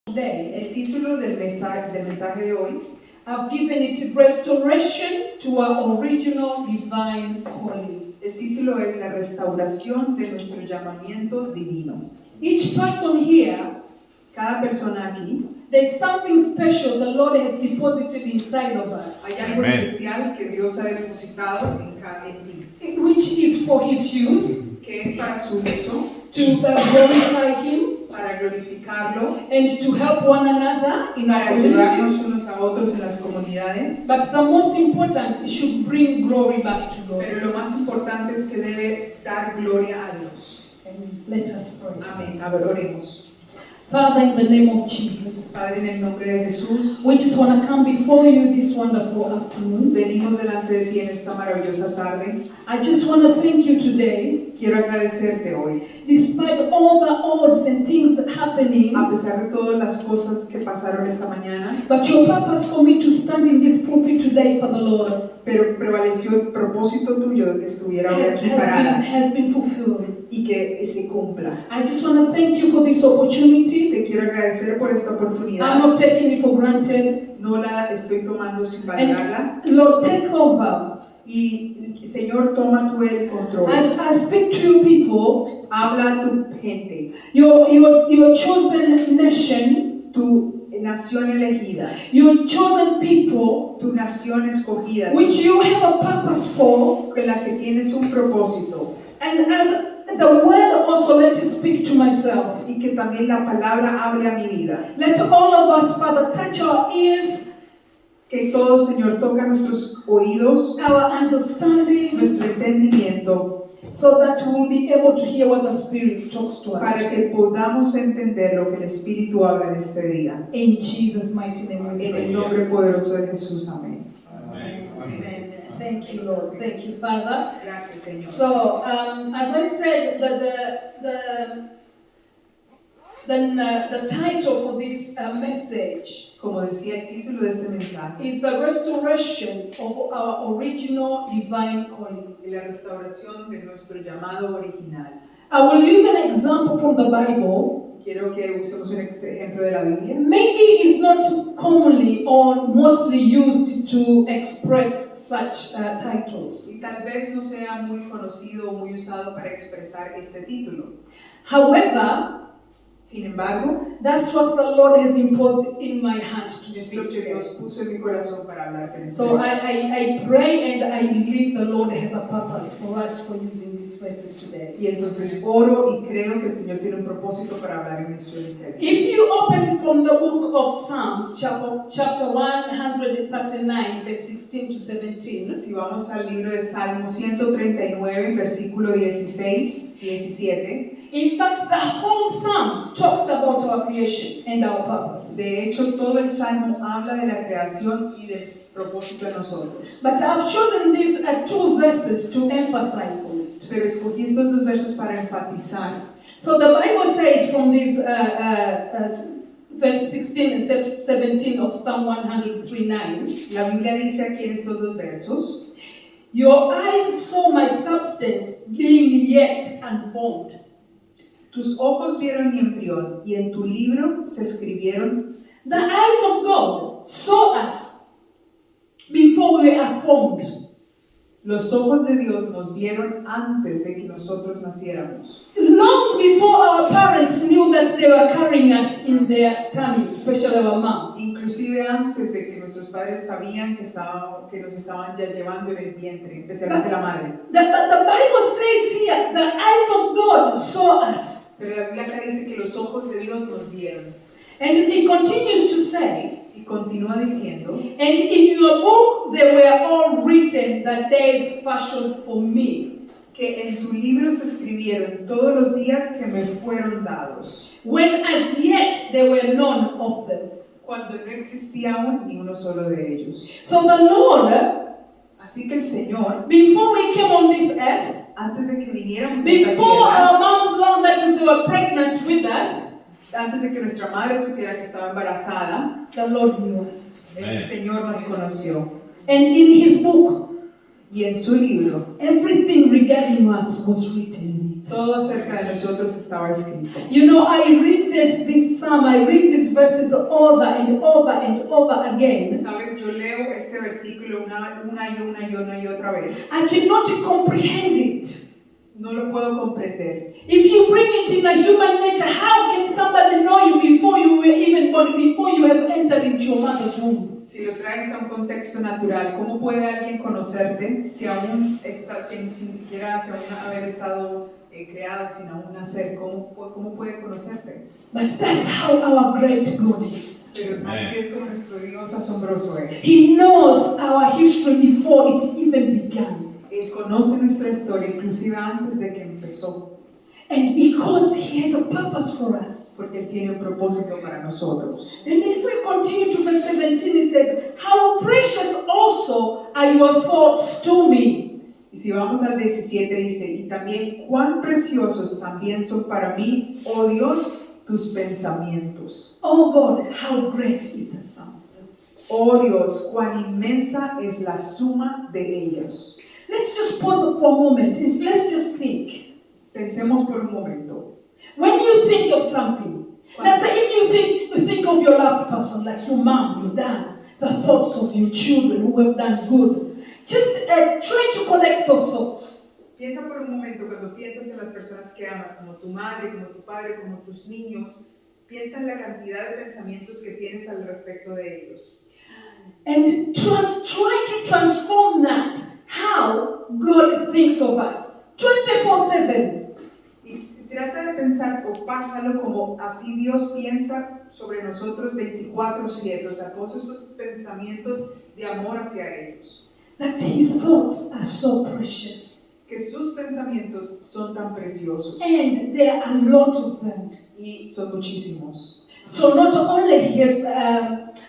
Today, El título del mensaje de hoy, I've given it Restoration to our Original Divine Calling. el título es La restauración de nuestro llamamiento divino. Each person here, Cada persona aquí, there's something special the Lord has deposited inside of us, hay algo Amén. especial que Dios ha depositado en ti, which is for His use, que es para su uso, to glorify Him para glorificarlo, and to help one another in our para ayudarnos communities. unos a otros en las comunidades. But the most important, it should bring glory back to God. Pero lo más importante es que debe dar gloria a Dios. And let us pray. Amén. A ver, oremos. Father, in the name of Jesus, Padre, en el nombre de Jesús, we just want to come before you this wonderful afternoon. venimos delante de ti en esta maravillosa tarde. I just want to thank you today, Quiero agradecerte hoy. despite all the odds and things happening, A pesar de todas las cosas que pasaron esta mañana, but your purpose for me to stand in this pulpit today for the Lord pero prevaleció el propósito tuyo de que estuviera hoy aquí parada has been fulfilled. y que se cumpla. I just want to thank you for this opportunity. Te quiero agradecer por esta I'm oportunidad. not taking it for granted. No la estoy tomando sin valorarla. And Lord, take over. Y Señor, toma tú el control. As I speak to you people, Habla a tu gente, your chosen nation, tu nación elegida, your chosen people, tu nación escogida, which you have a purpose for. con la que tienes un propósito. And as the word also, let it speak to myself. Y que también la palabra hable a mi vida. Let all of us, Father, touch our ears, Que todo, Señor, toca nuestros oídos, our understanding, nuestro entendimiento, so that we will be able to hear what the Spirit talks to us. para que podamos entender lo que el Espíritu habla en este día. In Jesus' mighty name we En pray. el nombre poderoso de Jesús, amén. Amen. Thank you, Lord. Thank you, Father. Gracias, Señor. So, as I said, the title for this message Como decía el título de este mensaje, is the restoration of our original divine calling. la restauración de nuestro llamado original. I will use an example from the Bible. Quiero que usemos un ejemplo de la Biblia. Maybe it's not commonly or mostly used to express such titles. Y tal vez no sea muy conocido o muy usado para expresar este título. However, Sin embargo, that's what the Lord has imposed in my heart to es speak lo que today. Dios puso en mi corazón para hablar en este So día. I pray and I believe the Lord has a purpose for us for using these verses today. Y entonces oro y creo que el Señor tiene un propósito para hablar en nuestro día. If you open from the book of Psalms, chapter 139, verse 16 to 17, Si vamos al libro de Salmo 139, versículo 16, 17. in fact, the whole psalm talks about our creation and our purpose. De hecho, todo el Salmo habla de la creación y del propósito de nosotros. But I've chosen these two verses to emphasize on it. Pero escogí estos dos versos para enfatizar. So the Bible says from these verse 16 and 17 of Psalm 103:9, La Biblia dice aquí en estos dos versos, your eyes saw my substance being yet unformed. tus ojos vieron mi embrión y en tu libro se escribieron. The eyes of God saw us before we were formed. Los ojos de Dios nos vieron antes de que nosotros naciéramos. Long before our parents knew that they were carrying us in their tummy, especially our mom. Inclusive antes de que nuestros padres sabían que nos estaban ya llevando en el vientre, especialmente la madre. But the Bible says here, the eyes of God saw us. Pero la Biblia acá dice que los ojos de Dios nos vieron. And it continues to say, Y continúa diciendo, and in your book they were all written the days fashioned for me, que en tu libro se escribieron todos los días que me fueron dados, when as yet there were none of them. cuando no existía aún ni uno solo de ellos. So the Lord, Así que el Señor, before we came on this earth, antes de que viniéramos a esta before tierra, our moms learned that they were pregnant with us, antes de que nuestra madre supiera que estaba embarazada, the Lord knew us. el Señor nos conoció. And in His book, Y en su libro, everything regarding us was written in it. todo acerca de nosotros estaba escrito. You know, I read this psalm, I read these verses over and over and over again. Sabes, yo leo este versículo una y otra vez. I cannot comprehend it. No lo puedo comprender. If you bring it in a human nature, how can somebody know you before you were even born, before you have entered into your mother's womb? Si lo traes a un contexto natural, ¿cómo puede alguien conocerte si aún está, sin siquiera sin aún haber estado creado, sin aún nacer? ¿Cómo puede conocerte? But that's how our great God is. Pero así es como nuestro Dios asombroso es. He knows our history before it even began. Él conoce nuestra historia, inclusive antes de que empezó, And because He has a purpose for us. porque Él tiene un propósito para nosotros. And if we continue to verse 17, it says, "How precious also are your thoughts to me." Y si vamos al 17 dice, y también cuán preciosos también son para mí, oh Dios, tus pensamientos. Oh God, how great is the sum of them. Oh Dios, cuán inmensa es la suma de ellos. Let's just pause for a moment. Let's just think. Pensemos por un momento. When you think of something, let's say if you think of your loved person, like your mom, your dad, the thoughts of your children who have done good, just try to collect those thoughts. Piensa por un momento cuando piensas en las personas que amas, como tu madre, como tu padre, como tus niños. Piensa en la cantidad de pensamientos que tienes al respecto de ellos. And try to transform that, how God thinks of us, 24/7. Y trata de pensar o pásalo como así Dios piensa sobre nosotros 24/7, o sea, todos esos pensamientos de amor hacia ellos. That His thoughts are so precious. Que sus pensamientos son tan preciosos And there are a lot of them. y son muchísimos. So not only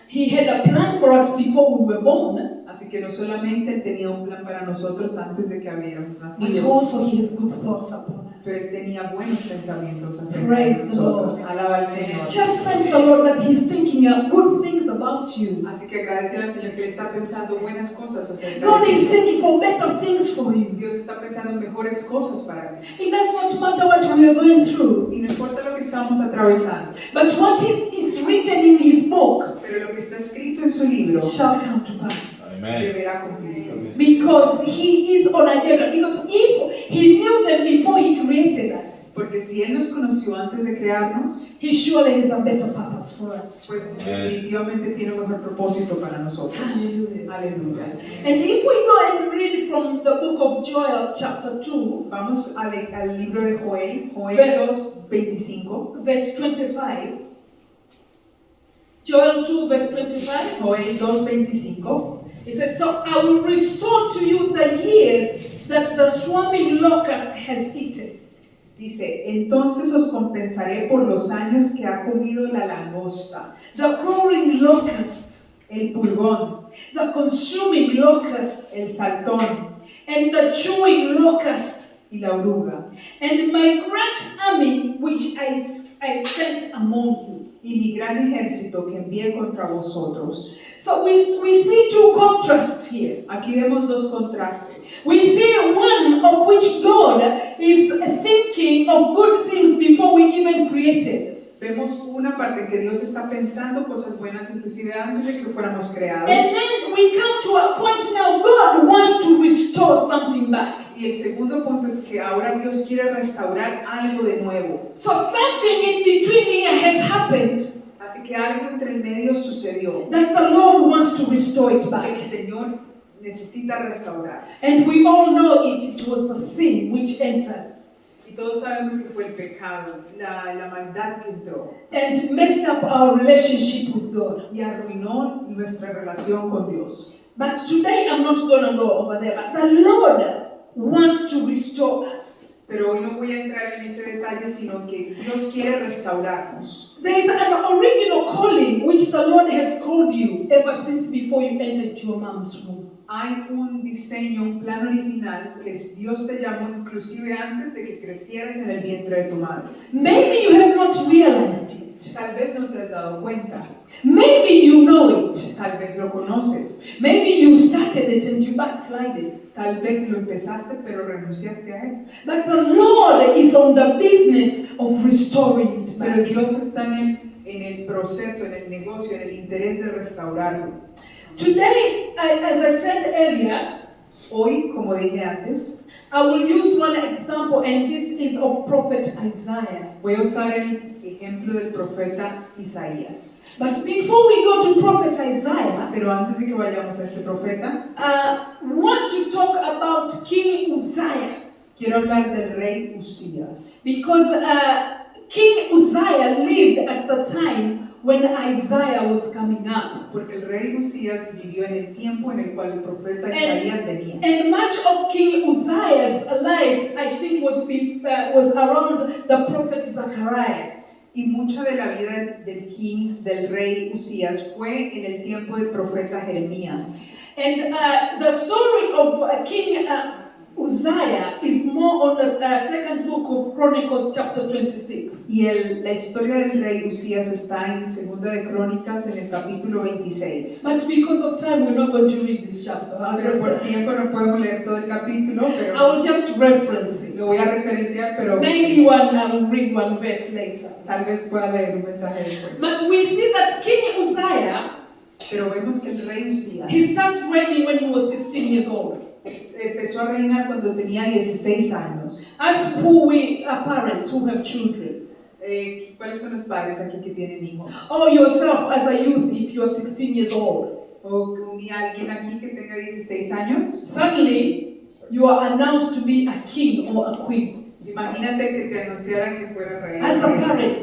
He had a plan for us before we were born, Así que no solamente Él tenía un plan para nosotros antes de que hubiéramos but nacido, also He has good thoughts upon us. pero Él tenía buenos pensamientos acerca de Praise the nosotros. Lord. Alaba al Señor. Just thank the Lord that He's thinking of good things about you. Así que agradecele al Señor que Él está pensando buenas cosas acerca God de is ti. thinking for better things for you. Dios está pensando en mejores cosas para ti. It does not matter what we are going through, Y no importa lo que estamos atravesando, but what is written in His book pero lo que está escrito en su libro shall come to pass. Amen. deberá cumplirse. Because He is on agenda. Because if He knew them before He created us, Porque si Él nos conoció antes de crearnos, He surely has a better purpose for us. pues definitivamente tiene un mejor propósito para nosotros. Hallelujah. Aleluya. And if we go and read from the book of Joel, chapter 2, Vamos al libro de Joel, Joel Ve- 2:25. verse 25. Joel 2, verse 25. Joel 2:25. It says, "So I will restore to you the years that the swarming locust has eaten, Dice, entonces os compensaré por los años que ha comido la langosta, the crawling locust, el pulgón, the consuming locust, el saltón and the chewing locust, y la oruga, and my great army which I sent among you." y mi gran ejército que envié contra vosotros. So we see two contrasts here. Aquí vemos dos contrastes. We see one of which God is thinking of good things before we even created. Vemos una parte que Dios está pensando cosas buenas inclusive antes de que fuéramos creados. And then we come to a point now God wants to restore something back. Y el segundo punto es que ahora Dios quiere restaurar algo de nuevo. So something in between here has happened Así que algo entre el medio sucedió. that the Lord wants to restore it El back. Señor necesita restaurar. And we all know it was the sin which entered Y todos sabemos que fue el pecado, la maldad que entró and messed up our relationship with God. y arruinó nuestra relación con Dios. But today I'm not going to go over there. But the Lord wants to restore us. Pero hoy no voy a entrar en ese detalle, sino que Dios quiere restaurarnos. There is an original calling which the Lord has called you ever since before you entered your mom's womb. Hay un diseño, un plan original que Dios te llamó inclusive antes de que crecieras en el vientre de tu madre. Maybe you have not realized it. Tal vez no te has dado cuenta, Maybe you know it. tal vez lo conoces, Maybe you started it and you backslided. tal vez lo empezaste pero renunciaste a él. But the Lord is on the business of restoring it Pero back. Dios está en el proceso, en el negocio, en el interés de restaurarlo. Today, as I said earlier, Hoy, como dije antes, I will use one example, and this is of Prophet Isaiah. voy a usar el ejemplo del profeta Isaías. But before we go to Prophet Isaiah, Pero antes de que vayamos a este profeta, I want to talk about King Uzziah. quiero hablar del rey Usías. Because King Uzziah lived at the time when Isaiah was coming up. Porque el rey Usías vivió en el tiempo en el cual el profeta Isaías venía. And much of King Uzziah's life, I think, was around the prophet Zechariah. Y mucha de la vida del rey Usías fue en el tiempo del profeta Jeremías. And the story of King Uzziah is more on the second book of Chronicles, chapter 26. Y la historia del rey Usías está en Segunda de Crónicas en el capítulo 26. But because of time, we're not going to read this chapter. Pero por tiempo no podemos leer todo el capítulo, I pero will just reference lo voy a it. referenciar, pero Maybe I will read one verse later. tal vez pueda leer un mensaje después. But we see that King Uzziah, Pero vemos que el rey Usías he started reigning when he was 16 years old. empezó a reinar cuando tenía 16 años. As who we are parents who have children, ¿Cuáles son los padres aquí que tienen hijos? or yourself as a youth if you are 16 years old, ¿O alguien aquí que tenga 16 años? suddenly you are announced to be a king or a queen. Imagínate que te anunciaran que fuera rey. As a parent,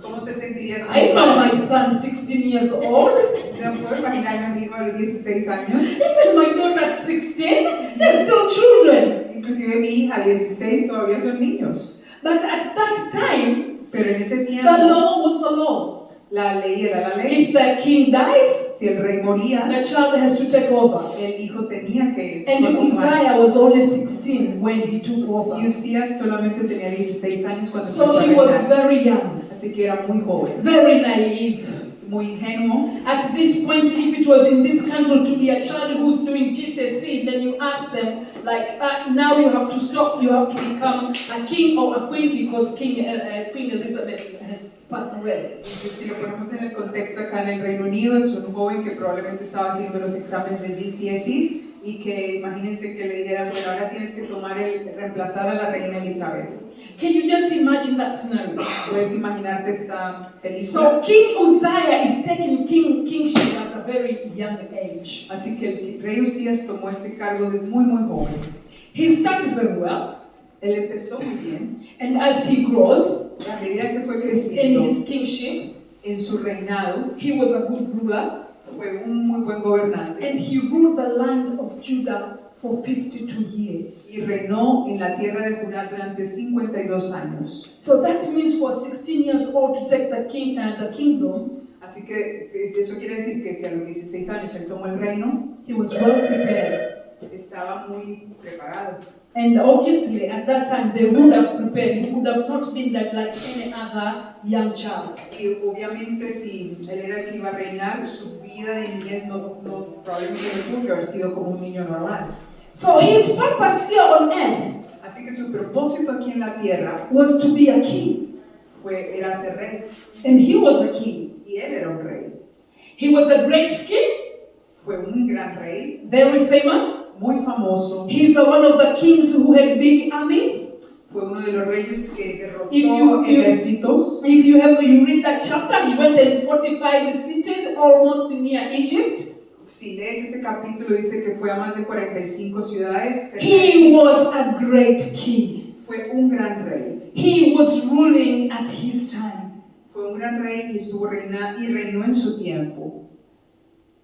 ¿Cómo te sentirías? I know my son 16 years old, No puedo imaginarme a mi hijo a los 16 años. even my daughter at 16, they're still children. Inclusive mi hija 16 todavía son niños. But at that time, Pero en ese the tiempo law was the law. la ley era la ley. If the king dies, Si el rey moría, the child has to take over. el hijo tenía que And continuar. Uzziah was only 16 when he took over. Y Usías solamente tenía 16 años cuando So empezó a he was reinar. very young, Así que era muy joven, very naive. muy ingenuo. At this point, if it was in this country to be a child who's doing GCSE, then you ask them, like, now you have to stop, you have to become a king or a queen because Queen Elizabeth has passed away. Entonces, si lo ponemos en el contexto acá en el Reino Unido, es un joven que probablemente estaba haciendo los exámenes de GCSE y que imagínense que le dijeran, bueno, ahora tienes que reemplazar a la reina Elizabeth. Can you just imagine that scenario? Puedes imaginarte esta película. So King Uzziah is taking kingship at a very young age. Así que el rey Usías tomó este cargo de muy joven. He started very well, Él empezó muy bien. and as he grows A medida que fue in creciendo his kingship, en su reinado, he was a good ruler, fue un muy buen gobernante and he ruled the land of Judah for 52 years. y reinó en la tierra de Judá durante 52 años. So that means for 16 years old to take the kingdom, Así que eso quiere decir que si a los 16 años él tomó el reino, he was well prepared. estaba muy preparado. And obviously, at that time, they would have prepared. He would have not been like any other young child. Y obviamente si él era el que iba a reinar, su vida de niñez probablemente no tuvo que haber sido como un niño normal. So his purpose here on earth Así que su propósito aquí en la tierra was to be a king. era ser rey. And he was a king. Y él era un rey. He was a great king, Fue un gran rey, very famous. muy famoso. He's one of the kings who had big armies. Fue uno de los reyes que derrotó If you- ejércitos. If you read that chapter, he went and fortified the cities almost near Egypt. Si lees ese capítulo, dice que fue a más de 45 ciudades. He was a great king. Fue un gran rey. He was ruling at his time. Fue un gran rey y reinó en su tiempo.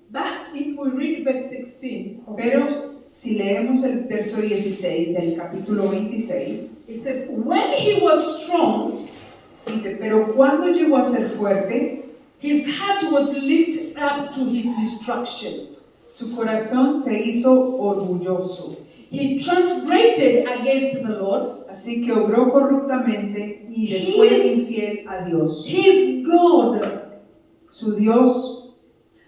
But if we read verse 16, of Pero this, si leemos el verso 16 del capítulo 26, it says, when he was strong, dice, pero cuando llegó a ser fuerte, his heart was lifted up to his destruction. su corazón se hizo orgulloso. he transgraded against the Lord, Así que obró corruptamente y le fue infiel a Dios, his God, su Dios,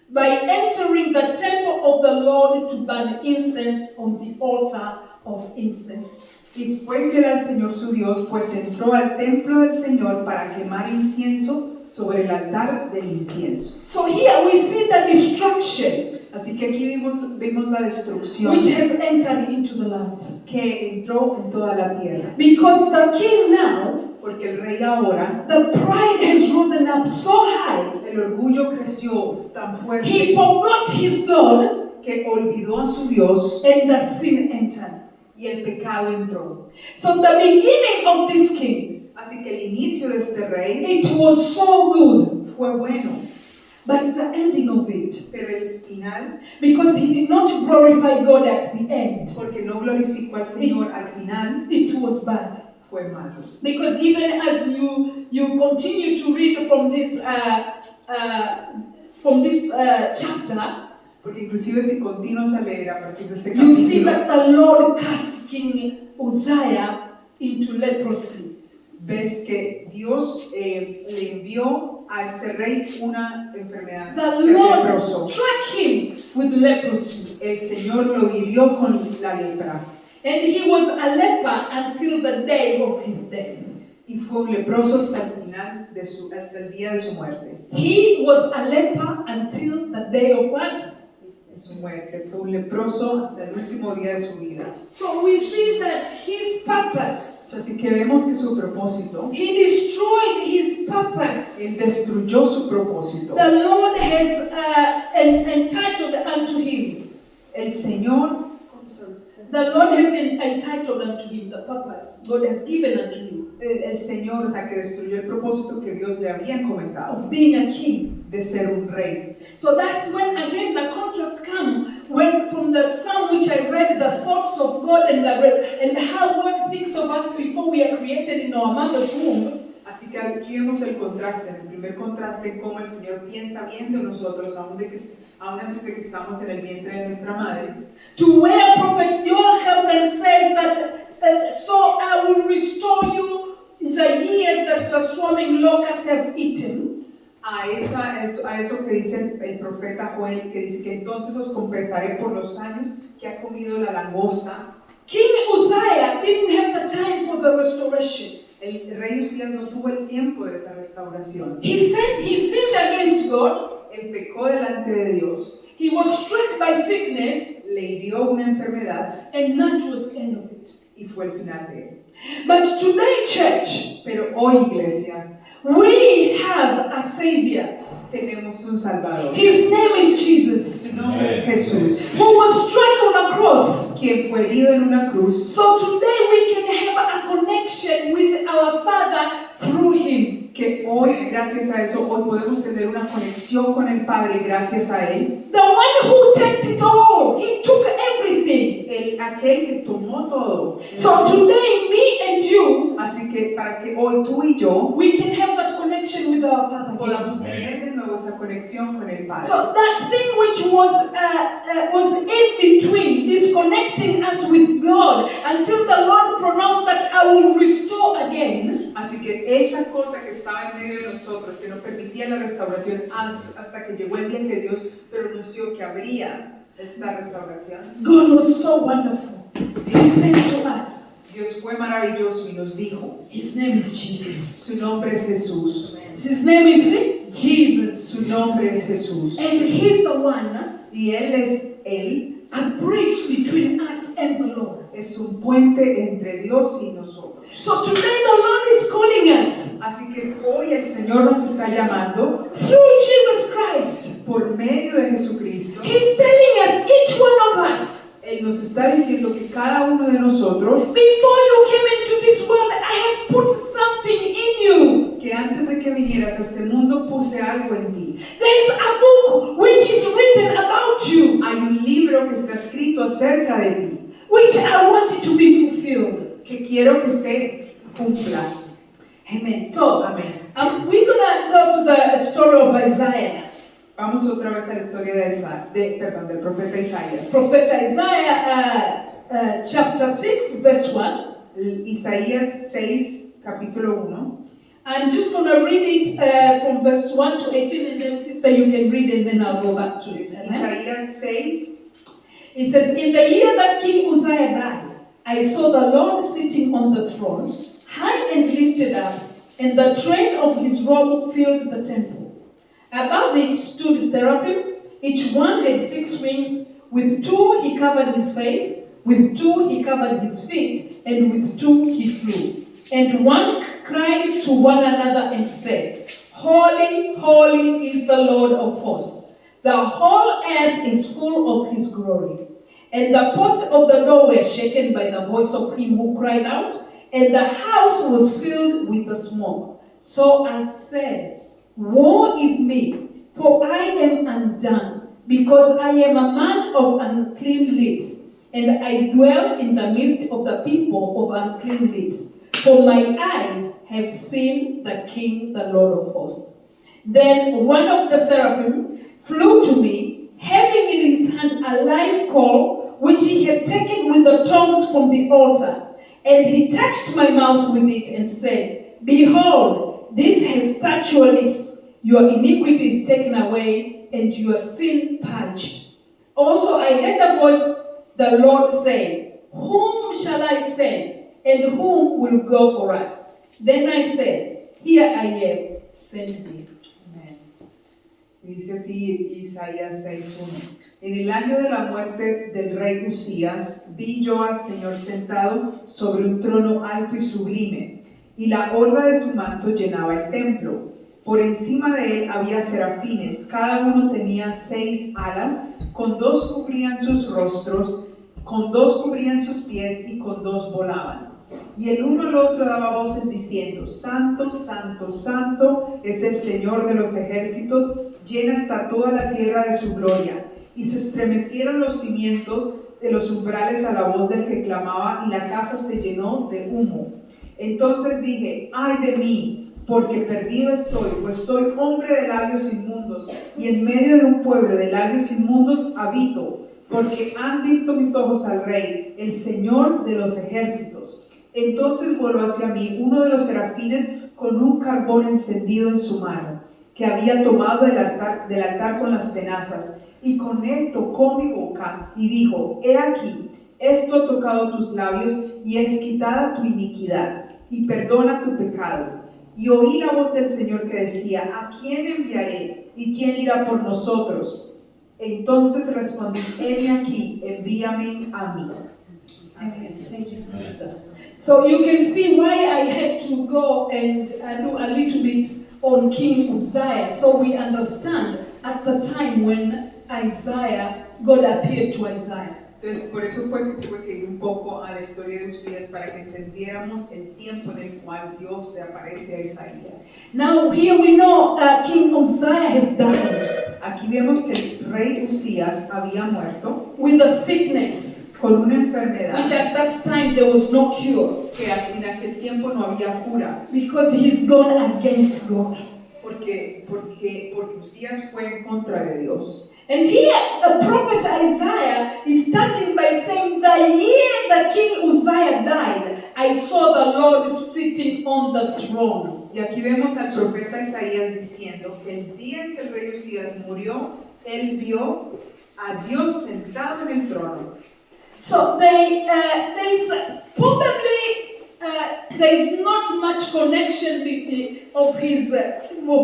by entering the temple of the Lord to burn incense on the altar of incense. y fue infiel al Señor su Dios, pues entró al templo del Señor para quemar incienso sobre el altar del incienso. So here we see the destruction Así que aquí vimos la destrucción which has entered into the land. que entró en toda la tierra. Because the king now, Porque el rey ahora, the pride has risen up so high, el orgullo creció tan he fuerte forgot his God que olvidó a su Dios and the sin entered. y el pecado entró. So the beginning of this king, Así que el inicio de este rey it was so good, fue bueno, but the ending of it, pero el final, because he did not glorify God at the end, porque no glorificó al Señor al final, it was bad. fue malo. Because even as you continue to read from this chapter, Porque inclusive si continuas a leer a partir de este you see capítulo, that the Lord cast King Uzziah into leprosy. ves que Dios le envió a este rey una enfermedad, The ser Lord leproso. struck him with leprosy, El Señor lo hirió con la lepra and he was a leper until the day of his death. y fue un leproso hasta el final hasta el día de su muerte. He was a leper until the day of what? De su muerte, fue un leproso hasta el último día de su vida. So we see that his purpose, Así que vemos que su propósito, he destroyed his purpose. él destruyó su propósito. The Lord has entitled unto him. El Señor, The Lord has entitled unto him the purpose God has given unto him el Señor, o sea, que destruyó el propósito que Dios le había encomendado of being a king. de ser un rey. So that's when again the contrast comes when from the psalm which I read, the thoughts of God and how God thinks of us before we are created in our mother's womb. Así que aquí vemos el contraste, en el primer contraste, cómo el Señor piensa bien de nosotros, aún antes de que estamos en el vientre de nuestra madre. To where Prophet Joel comes and says that so I will restore you the years that the swarming locusts have eaten. A eso que dice el profeta Joel, que dice que entonces os compensaré por los años que ha comido la langosta. King Uzziah didn't have the time for the restoration. El rey Usías no tuvo el tiempo de esa restauración. He sinned against God. Él pecó delante de Dios, He was struck by sickness, le hirió una enfermedad and that was the end of it. y fue el final de él. But today, church, Pero hoy, iglesia, we have a Savior. tenemos un Salvador. His name is Jesus, Su nombre es Jesús, who was struck on a cross. quien fue herido en una cruz. So today we can have a connection with our Father through Him. Que hoy, gracias a eso, hoy podemos tener una conexión con el Padre gracias a Él. The one who takes it all, He took everything. Aquel que tomó todo. So today, me and you, Así que para que hoy tú y yo we can have that connection with our Father. podamos tener de nuevo esa conexión con el Padre. So that thing which was in between, disconnecting us with God, until the Lord pronounced that I will restore again. Así que esa cosa que estaba en medio de nosotros, que no permitía la restauración hasta que llegó el día en que Dios pronunció que habría esta restauración. God was so wonderful. He sent to us. Dios fue maravilloso y nos dijo, His name is Jesus. su nombre es Jesús, His name is Jesus. su nombre es Jesús. And He's the one, Y Él a bridge between us and the Lord. es un puente entre Dios y nosotros. So today the Lord is calling us Así que hoy el Señor nos está llamando through Jesus Christ. por medio de Jesucristo. He's telling us, each one of us, Él nos está diciendo que cada uno de nosotros, before you came into this world, I have put something in you. que antes de que vinieras a este mundo puse algo en ti. There is a book which is written about you, Hay un libro que está escrito acerca de ti, which I want it to be fulfilled. que quiero que se cumpla. Amen. So, Amén. we're going to go to the story of Isaiah. Vamos otra vez a la historia del profeta Isaías. Prophet Isaiah chapter 6, verse 1. Isaías 6, capítulo 1. I'm just going to read it from verse 1 to 18, and then, sister, you can read, and then I'll go back to it. Amen? Isaías 6. It says, in the year that King Uzziah died, I saw the Lord sitting on the throne, high and lifted up, and the train of his robe filled the temple. Above it stood seraphim, each one had 6 wings. With 2 he covered his face, with 2 he covered his feet, and with 2 he flew. And one cried to one another and said, Holy, holy is the Lord of hosts. The whole earth is full of his glory. And the posts of the door were shaken by the voice of him who cried out, and the house was filled with the smoke. So I said, Woe is me, for I am undone, because I am a man of unclean lips, and I dwell in the midst of the people of unclean lips. For my eyes have seen the King, the Lord of hosts. Then one of the seraphim flew to me, having in his hand a live coal, which he had taken with the tongs from the altar. And he touched my mouth with it and said, Behold, this has touched your lips. Your iniquity is taken away, and your sin purged. Also I heard a voice, the Lord saying, Whom shall I send? And whom will go for us? Then I said, Here I am, send me. Amén. Dice así Isaías 6:1. En el año de la muerte del rey Usías, vi yo al Señor sentado sobre un trono alto y sublime, y la orla de su manto llenaba el templo. Por encima de él había serafines, cada uno tenía 6 alas, con 2 cubrían sus rostros, con 2 cubrían sus pies y con 2 volaban. Y el uno al otro daba voces diciendo, Santo, Santo, Santo es el Señor de los ejércitos, llena está toda la tierra de su gloria. Y se estremecieron los cimientos de los umbrales a la voz del que clamaba, y la casa se llenó de humo. Entonces dije, ay de mí, porque perdido estoy, pues soy hombre de labios inmundos, y en medio de un pueblo de labios inmundos habito, porque han visto mis ojos al Rey, el Señor de los ejércitos. Entonces voló hacia mí uno de los serafines con un carbón encendido en su mano, que había tomado del altar con las tenazas, y con él tocó mi boca, y dijo, he aquí, esto ha tocado tus labios, y es quitada tu iniquidad, y perdona tu pecado. Y oí la voz del Señor que decía, ¿a quién enviaré? ¿Y quién irá por nosotros? Entonces respondí, heme aquí, envíame a mí. Amen. Thank you, sister. So you can see why I had to go and do a little bit on King Uzziah, so we understand at the time when God appeared to Isaiah. Entonces, por eso fue que tuve que ir un poco a la historia de Usías para que entendiéramos el tiempo en el cual Dios se aparece a Isaías. Now here we know King Uzziah has died. Aquí vemos que el rey Usías había muerto with a sickness, con una enfermedad which at that time there was no cure, que en aquel tiempo no había cura, because he's gone against God. porque Usías fue en contra de Dios. And here, the prophet Isaiah is starting by saying, the year that King Uzziah died, I saw the Lord sitting on the throne. Y aquí vemos al profeta Isaías diciendo que el día en que el rey Usías murió, él vio a Dios sentado en el trono. So there's not much connection of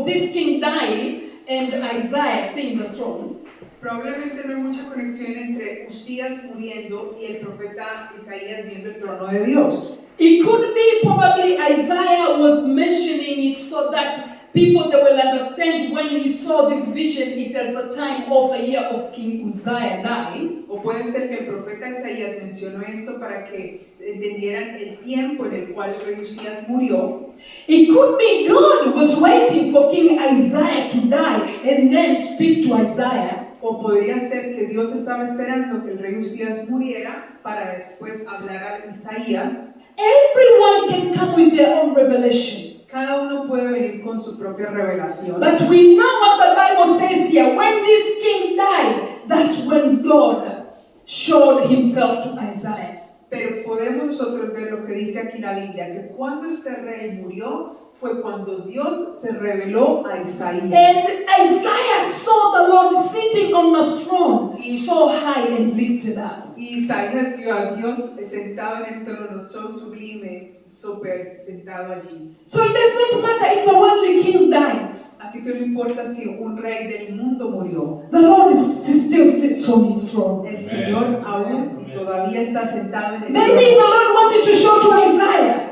this king dying and Isaiah seeing the throne. Probablemente no hay mucha conexión entre Usías muriendo y el profeta Isaías viendo el trono de Dios. It could be probably Isaiah was mentioning it so that people they will understand when he saw this vision, it at the time of the year of King Uzziah dying. O puede ser que el profeta Isaías mencionó esto para que entendieran el tiempo en el cual el rey Usías murió. It could be God was waiting for King Isaiah to die and then speak to Isaiah. O podría ser que Dios estaba esperando que el rey Usías muriera para después hablar a Isaías. Everyone can come with their own revelation. Cada uno puede venir con su propia revelación. But we know what the Bible says here. When this king died, that's when God showed himself to Isaiah. Pero podemos nosotros ver lo que dice aquí la Biblia, que cuando este rey murió fue cuando Dios se reveló a And Isaías. Isaiah saw the Lord sitting on the throne, so high and lifted up. Y Isaías vio a Dios sentado en el trono, so sublime, súper sentado allí. So it does not matter if the worldly king dies. Así que no importa si un rey del mundo murió, The Lord still sits on his throne. el Señor aún y todavía está sentado en el Maybe the trono. Lord wanted to show to Isaiah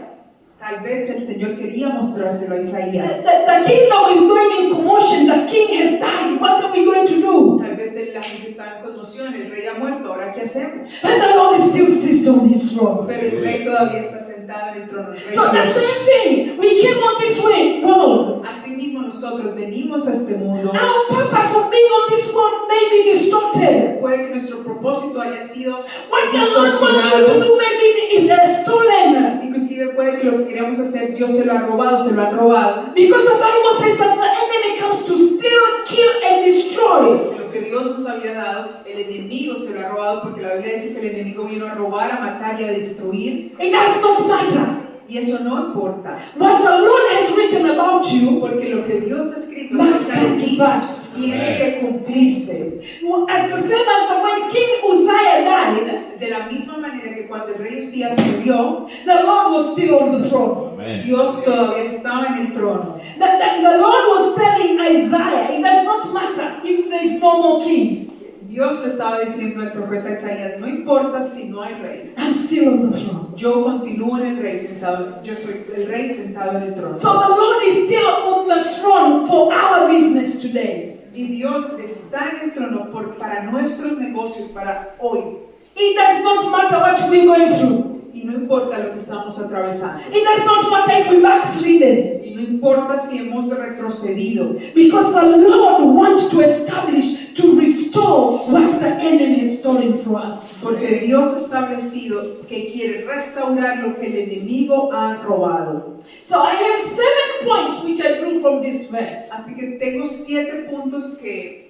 Tal vez el Señor quería mostrárselo a Isaías. that the kingdom is going in commotion. The king has died. What are we going to do? Tal vez la gente estaba en conmoción, el rey ha muerto, ¿ahora qué hacemos? And the Lord still sits on his throne. Pero el rey todavía está sentado en el trono. El rey So the Dios. same thing. We came on this world. Asimismo nosotros venimos a este mundo. Our purpose of being on this world may be distorted. Puede que nuestro propósito haya sido What the Lord wants you to distorsionado. do maybe is stolen. Inclusive puede que lo que queremos hacer Dios se lo ha robado, se lo ha robado. Because the Bible says that the enemy comes to steal, kill, and destroy. Lo que Dios nos había dado, el enemigo se lo ha robado porque la Biblia dice que el enemigo vino a robar, a matar y a destruir. It does not matter. Y eso no importa, What the Lord has written about you porque lo que Dios ha escrito must acerca de come to ti pass. tiene que cumplirse. As the same as the when King Uzziah died, De la misma manera que cuando el rey Usías murió, the Lord was still on the throne. Dios todavía estaba en el trono. The Lord was telling Isaiah, it does not matter if there is no more king. Dios le estaba diciendo al profeta Isaías, no importa si no hay rey, I'm still on the throne. yo continúo en el rey sentado, yo soy el rey sentado en el trono. So the Lord is still on the throne for our business today. Y Dios está en el trono para nuestros negocios, para hoy. It does not matter what we're going through. Y no importa lo que estamos atravesando. It does not matter if we backslidden. Y no importa si hemos retrocedido. Because the Lord wants to establish, to restore what the enemy has stolen from us. Porque Dios ha establecido que quiere restaurar lo que el enemigo ha robado. So I have 7 points which I drew from this verse. Así que tengo 7 puntos que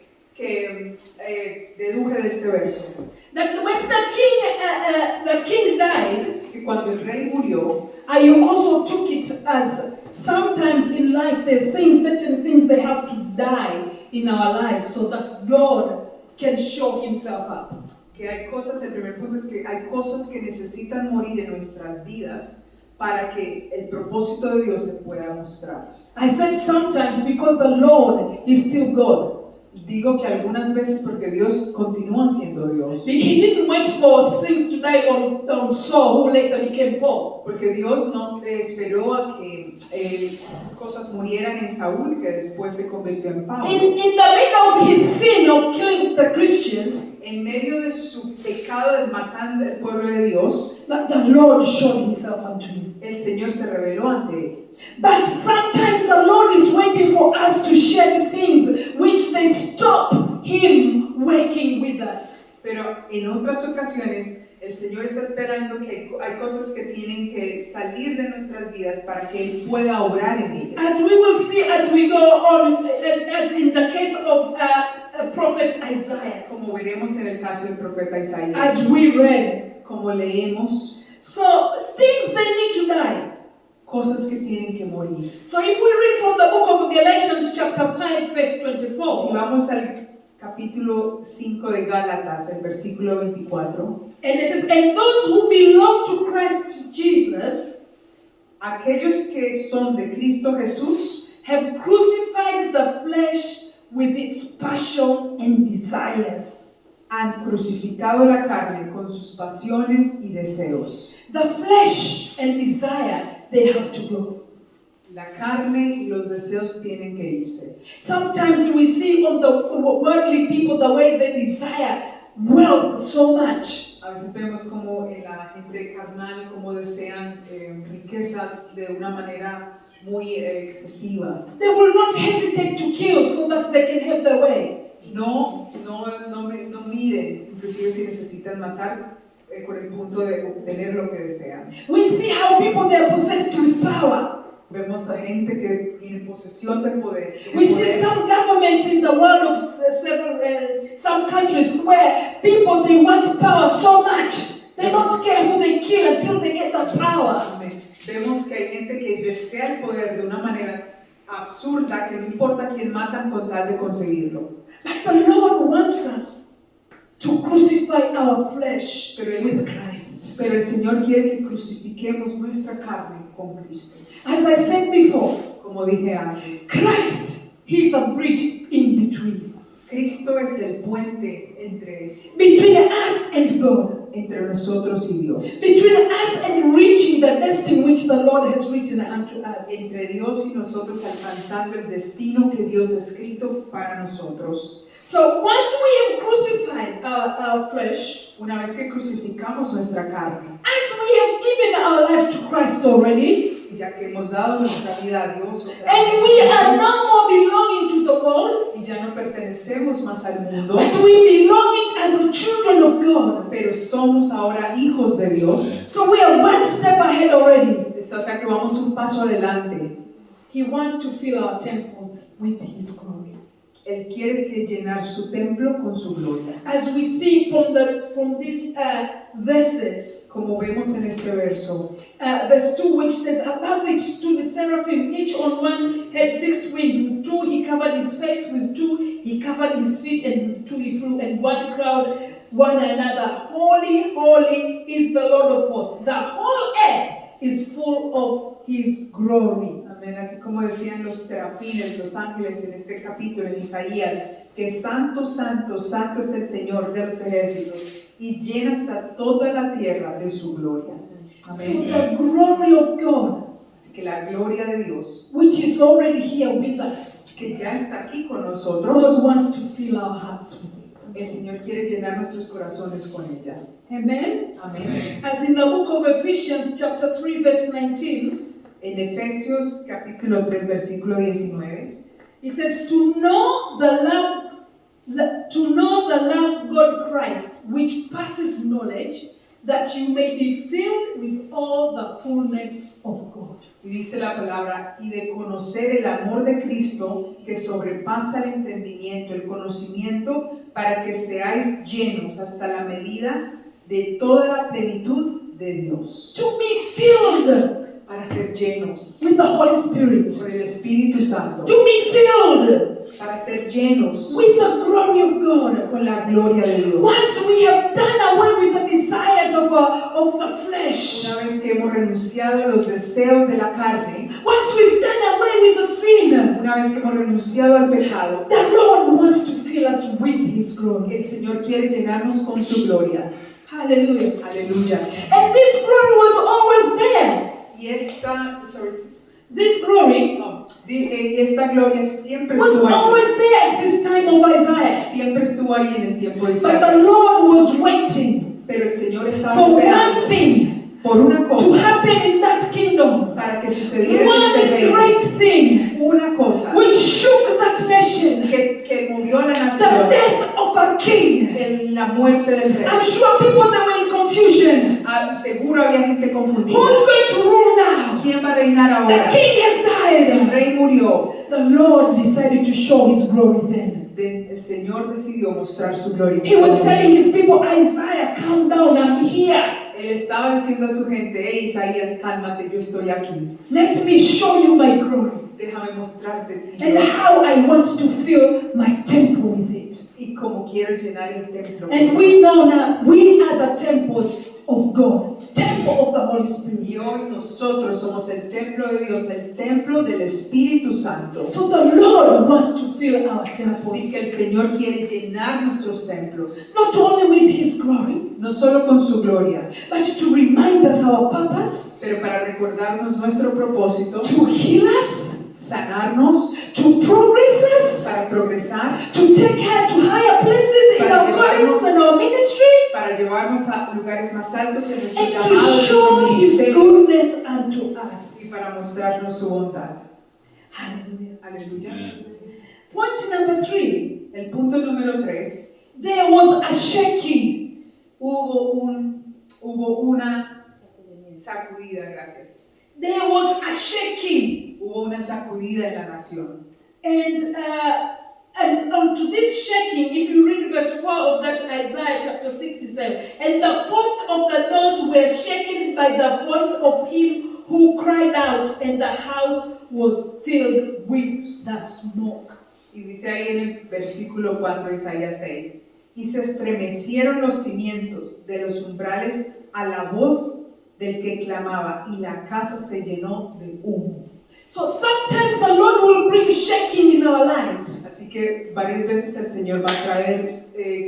deduje de este verso. That when the king died, Que cuando el rey murió, I also took it as sometimes in life there's certain things they have to die in our lives so that God can show himself up. que hay cosas, el primer punto es que hay cosas que necesitan morir en nuestras vidas para que el propósito de Dios se pueda mostrar. I said sometimes because the Lord is still God. Digo que algunas veces porque Dios continúa siendo Dios. He didn't wait for things to die on Saul, who later became Paul. Porque Dios no esperó a que las cosas murieran en Saúl, que después se convirtió en Pablo. In the middle of his sin of killing the Christians, En medio de su pecado de matando al pueblo de Dios, the Lord showed himself unto him. el Señor se reveló ante él. But sometimes the Lord is waiting for us to share things which they stop him working with us. Pero en otras ocasiones, el Señor está esperando que hay cosas que tienen que salir de nuestras vidas para que Él pueda obrar en ellas. As we will see as we go on, as in the case of prophet Isaiah, Como veremos en el caso del profeta Isaías. as we read. Como leemos, So things they need to die. cosas que tienen que morir. So if we read from the book of Galatians chapter 5 verse Si 24, vamos al capítulo 5 de Gálatas, el versículo 24, and it says, and those who belong to Christ Jesus aquellos que son de Cristo Jesús have crucified the flesh with its passion and desires. han crucificado la carne con sus pasiones y deseos. The flesh and desire, they have to go. La carne y los deseos tienen que irse. Sometimes we see on the worldly people the way they desire wealth so much. A veces vemos como en la gente carnal, como desean riqueza de una manera muy excesiva. They will not hesitate to kill so that they can have their way. No miden, inclusive si necesitan matar con el punto de obtener lo que desean. We see how people they are possessed with power. Vemos a gente que tiene posesión del poder. We see some governments in the world of some other countries where people, they want power so much. They don't care who they kill until they get the power. Amén. Vemos que hay gente que desea el poder de una manera absurda, que no importa quién matan con tal de conseguirlo. But the Lord wants us to crucify our flesh with Christ. Pero el Señor quiere que crucifiquemos nuestra carne con Cristo. As I said before, Como dije antes, Christ, He's a bridge in between. Cristo es el puente Between us and God. entre nosotros y Dios. Between us and reaching the destiny which the Lord has written unto us. Entre Dios y nosotros alcanzando el destino que Dios ha escrito para nosotros. So once we have crucified our flesh, Una vez que crucificamos nuestra carne, as we have given our life to Christ already, ya que hemos dado nuestra vida a Dios, and we are no more belonging to the world, y ya no pertenecemos más al mundo, but we belonging as the children of God. pero somos ahora hijos de Dios. So we are one step ahead already. O sea que vamos un paso adelante. He wants to fill our temples with His glory. Él quiere que llenar su templo con su gloria. As we see from these verses, Como vemos en este verso, verse 2, which says, above which stood the seraphim, each on one had 6 wings. With 2 he covered his face, with 2 he covered his feet, and with 2 he flew, and one crowd one another, holy, holy is the Lord of hosts. The whole earth is full of His glory. amén, así como decían los serafines, los ángeles en este capítulo en Isaías, que santo, santo, santo es el Señor de los ejércitos, y llena hasta toda la tierra de su gloria. So Amén. the glory of God, Así que la gloria de Dios, which is already here with us, que ya está aquí con God nosotros, wants to fill our hearts with it. el Señor quiere llenar nuestros corazones con ella. Amen? Amén. As in the book of Ephesians chapter 3 verse 19, En Efesios capítulo 3 versículo 19, it says to know the love God Christ, which passes knowledge, that you may be filled with all the fullness of God. y dice la palabra, y de conocer el amor de Cristo que sobrepasa el entendimiento, el conocimiento, para que seáis llenos hasta la medida de toda la plenitud de Dios. To be filled Para ser llenos with the Holy Spirit. por el Espíritu Santo, To be filled para ser llenos with the glory of God. con la gloria de Dios. Once we have done away with the desires of the flesh, Una vez que hemos renunciado a los deseos de la carne, once we've done away with the sin, una vez que hemos renunciado al pecado, the Lord wants to fill us with His glory. el Señor quiere llenarnos con su gloria. Hallelujah. Aleluya. And this glory was always there. Y esta, This glory y esta gloria siempre was estuvo ahí. always there at this time of Isaiah. Siempre estuvo ahí en el tiempo de But the Isaías. Lord was waiting Pero el Señor estaba for one esperando thing por una to cosa happen in that kingdom. para que sucediera en One este reino. great thing Una cosa which shook that nation. que movió a la The nación. death of a king. La muerte del rey. I'm sure people that were in confusion. Seguro había gente confundida. Who is going to rule now? ¿Quién va a reinar The ahora? king has El died. rey murió. The Lord decided to show His glory then. El Señor decidió mostrar su gloria. He was telling His people, Isaiah, calm down, I'm here. Él estaba diciendo a su gente, hey Isaías, cálmate, yo estoy aquí. Let me show you my glory Déjame mostrarte mi and gloria how I want to fill my temple with it. y cómo quiero llenar el templo. And we know now we are the temples of God, temple of the Holy Spirit. Y hoy nosotros somos el templo de Dios, el templo del Espíritu Santo. So the Lord wants to fill our Así temples, que el Señor quiere llenar nuestros templos, not only with His glory, no solo con su gloria, but to remind us our purpose, pero para recordarnos nuestro propósito, to heal us, sanarnos, to progress us, para progresar, to take her to higher places in our callings and our ministry, para llevarnos a lugares más altos en nuestro and llamado, to en nuestro show His ministerio, goodness unto y us. para mostrarnos su bondad. Hallelujah. Aleluya. Point number 3. El punto número 3, There was a shaking. hubo una sacudida, gracias. There was a shaking. Hubo una sacudida en la nación. And onto this shaking, if you read verse 4 of that Isaiah chapter 67. And the posts of the doors were shaken by the voice of him who cried out, and the house was filled with the smoke. Y dice ahí en el versículo 4 de Isaías 6, y se estremecieron los cimientos de los umbrales a la voz del que clamaba, y la casa se llenó de humo. So sometimes the Lord will bring shaking in our lives Así que varias veces el Señor va a traer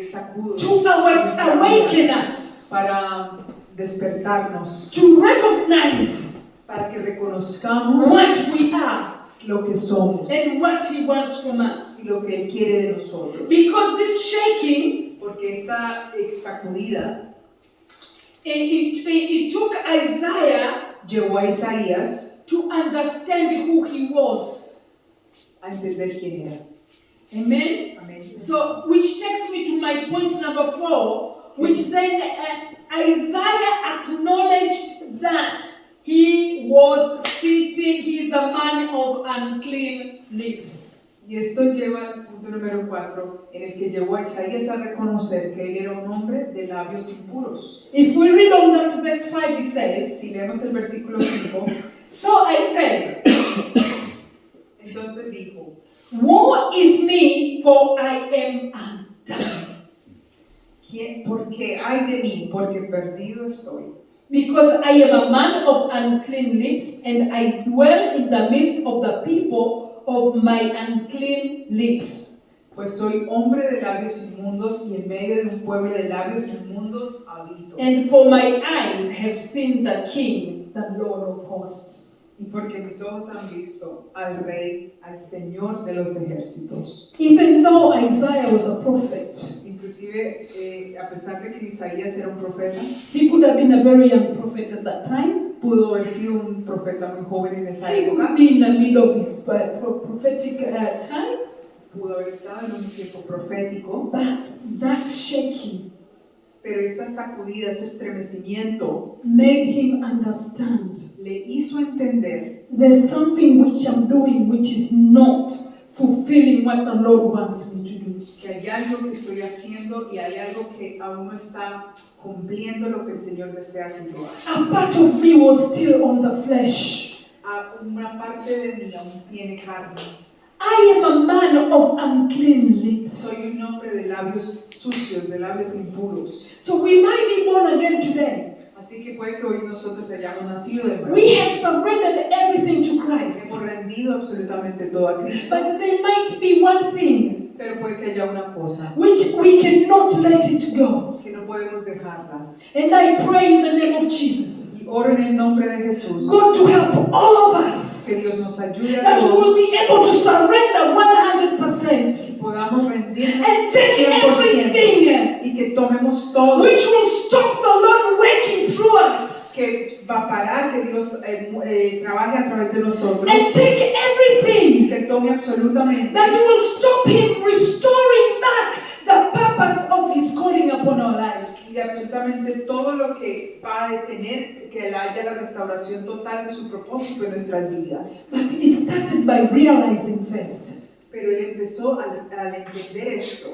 sacudos to awaken us, para despertarnos, to recognize para que reconozcamos what we are lo que somos and what He wants from us. y lo que Él quiere de nosotros. Because this shaking, Porque esta sacudida it took Isaiah llevó a Isaías to understand who he was. a entender quién era. Amen? Amén. So, which takes me to my point number 4, which then Isaiah acknowledged that he was sitting, he's a man of unclean lips. Y esto lleva al punto número 4, en el que llevó a Isaías a reconocer que él era un hombre de labios impuros. If we read on that verse 5, it says, Si leemos el versículo 5, So I said, entonces dijo, Woe is me, for I am undone. Porque ay de mí, porque perdido estoy. Because I am a man of unclean lips, and I dwell in the midst of the people of my unclean lips. Pues soy hombre de labios inmundos y en medio de un pueblo de labios inmundos habito. And for my eyes have seen the King, the Lord of hosts. Y porque mis ojos han visto al Rey, al Señor de los ejércitos. Even though Isaiah was a prophet, Inclusive, a pesar de que Isaías era un profeta, he could have been a very young prophet at that time. pudo haber sido un profeta muy joven en esa He época, could be in the middle of his prophetic time. pudo haber estado en un tiempo profético, But that shaking pero esa sacudida, ese estremecimiento, made him understand le hizo entender there's something which I'm doing which is not fulfilling what the Lord wants me to do. que hay algo que estoy haciendo y hay algo que aún no está cumpliendo lo que el Señor desea que yo haga. A part of me was still on the flesh. Una parte de mí aún tiene carne. I am a man of unclean lips. Soy un hombre de labios sucios, de labios impuros. So we might be born again today. Así que puede que hoy nosotros hayamos nacido de nuevo. We have surrendered everything to Christ. Hemos rendido absolutamente todo a Cristo. But there might be one thing Pero puede que haya una cosa which we cannot let it go. que no podemos dejarla. And I pray in the name of Jesus, Y oro en el nombre de Jesús, God, to help all of que Dios us, nos ayude a that we will todos be able to surrender 100% y podamos rendirnos and take 100% everything y que tomemos todo, which will stop the Lord working through us, que va a parar, que Dios trabaje a través de nosotros and take y everything que tome absolutamente, that will stop Him restoring back the purpose of His calling upon our lives. y absolutamente todo lo que va a detener que haya la restauración total de su propósito en nuestras vidas. But it started by realizing first. Pero él empezó al entender esto.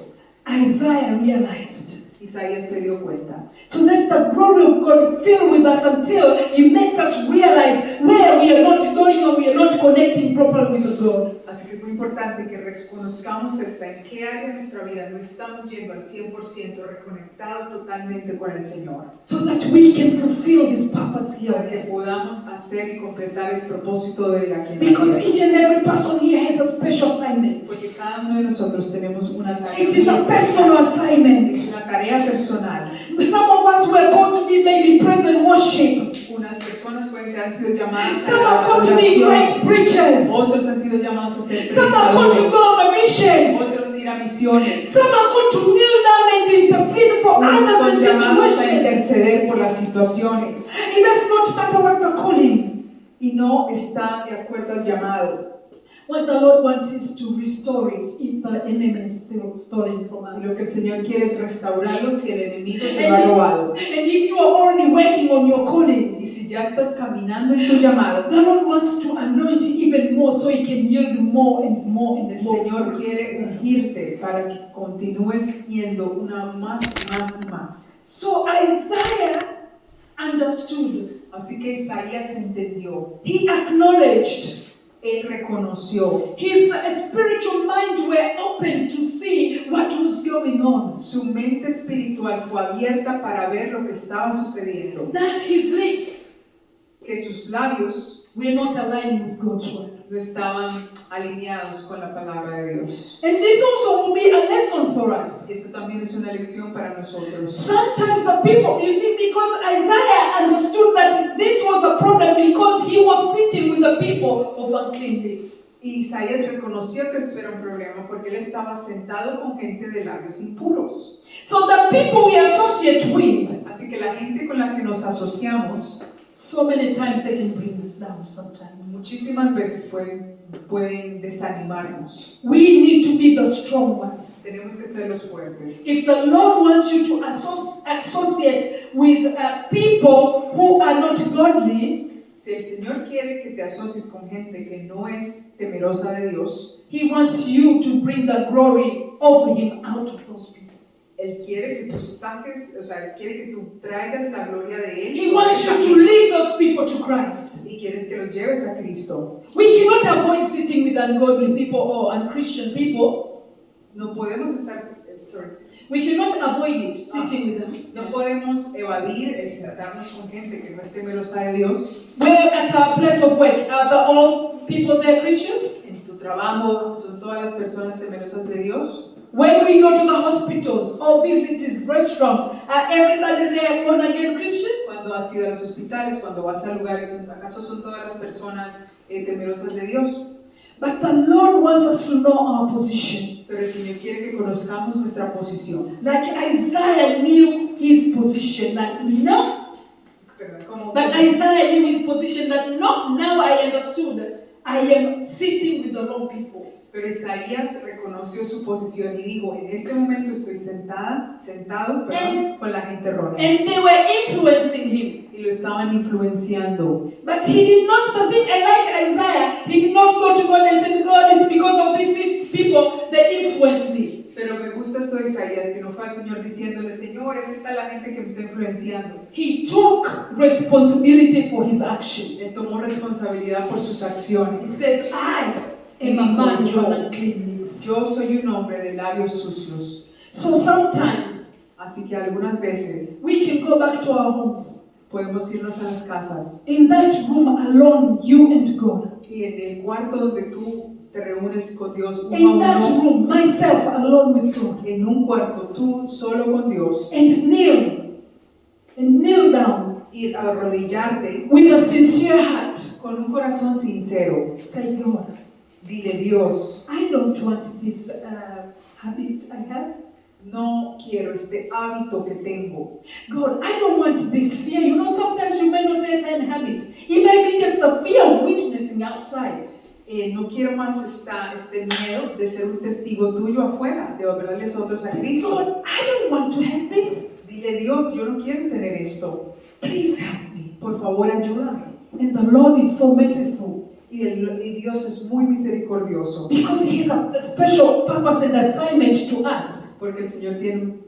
Isaiah realized. Isaías se dio cuenta. So that the glory of God fill with us until it makes us realize where we are not going or we are not connecting properly with God. Así que es muy importante que reconozcamos en qué área de nuestra vida no estamos yendo al 100% reconectado totalmente con el Señor. So that we can fulfill His purpose Para que here. podamos hacer y completar el propósito de la que Because each and every person here has a special assignment. porque cada uno de nosotros tenemos una tarea. It is a personal assignment. Es una tarea personal. Some of us were called to be maybe praise and worship. Unas personas pueden que han sido llamadas Some a are la called to be oración. great preachers. Otros han sido llamados a ser Some are called to predicadores. go on missions. Otros ir a misiones. Some are called to kneel down and intercede for Unos others son in llamados a situations. interceder por las situaciones. It does not matter what the calling. Y no está de acuerdo al llamado. What the Lord wants is to restore it if the enemy is still stolen from Y lo que el us. Señor quiere es restaurarlo si el enemigo te lo ha robado. And if you are already working on your calling, Y si ya estás caminando en tu llamado, the Lord wants to anoint even more so He can yield more and more and el more. Señor fruits. quiere ungirte para que continúes yendo una más y más y más. So Isaiah understood. Así que Isaías entendió, He acknowledged. él reconoció, His spiritual mind were open to see what was going on. su mente espiritual fue abierta para ver lo que estaba sucediendo, That his lips que sus labios were not aligning with God's word. no estaban alineados con la palabra de Dios. And this also will be a lesson for us. Y eso también es una lección para nosotros. Sometimes the people, you see, because Isaiah understood that this was the problem because he was sitting with the people of unclean lips. Y Isaías reconoció que esto era un problema porque él estaba sentado con gente de labios impuros. So the people we associate with, Así que la gente con la que nos asociamos so many times they can bring us down sometimes. muchísimas veces pueden desanimarnos. We need to be the strong ones. Tenemos que ser los fuertes. If the Lord wants you to associate with people who are not godly, Si el Señor quiere que te asocies con gente que no es temerosa de Dios, He wants you to bring the glory of Him out of those people. Él quiere que tú saques, o sea, Él quiere que tú traigas la gloria de Él He sobre wants esa you to gente. lead those people to Christ. Y quieres que los lleves a Cristo. We cannot avoid sitting with ungodly people or unchristian people. No podemos estar, We cannot avoid it, sitting with them. no podemos evadir el sentarnos con gente que no es temerosa de Dios. We're at our place of work. Are all people there Christians? En tu trabajo son todas las personas temerosas de Dios. When we go to the hospitals or visit this restaurant, are everybody there born again Christian? Cuando has ido a los hospitales, cuando vas a lugares, ¿acaso son todas las personas temerosas de Dios? But the Lord wants us to know our position. Pero el Señor quiere que conozcamos nuestra posición. Like Isaiah knew his position, that no, but Isaiah knew his position, that no, now I understood. I am sitting with the wrong people. Pero Isaías reconoció su posición y dijo, en este momento estoy sentado con la gente errónea. And they were influencing him. Y lo estaban influenciando. But he did not, the thing I like Isaiah, he did not go to God and say, God, it's because of these people, they influence me. Pero me gusta esto de Isaías, que no fue al Señor diciéndole, Señor, es esta la gente que me está influenciando. He took responsibility for his action. Él tomó responsabilidad por sus He acciones. says, I am a man with unclean lips. Yo soy un hombre de labios sucios. So sometimes Así que algunas veces we can go back to our homes. podemos irnos a las casas In that room alone, you and God. y en el cuarto donde tú te reúnes con Dios uno In a that uno, room, myself alone with God. en un cuarto tú solo con Dios, And kneel down y arrodillarte with a sincere heart. con un corazón sincero. Say, God, Dile, Dios, I don't want this habit I have. no quiero este hábito que tengo. God, I don't want this fear. You know, sometimes you may not have an habit. It may be just the fear of witnessing outside. No quiero más este miedo de ser un testigo tuyo afuera, de hablarles a otros a Say, Cristo. God, I don't want to have this. Dile, Dios, yo no quiero tener esto. Please help me. Por favor, ayúdame. And the Lord is so merciful Y Dios es muy misericordioso, because He has a special purpose and assignment to us. porque el Señor tiene un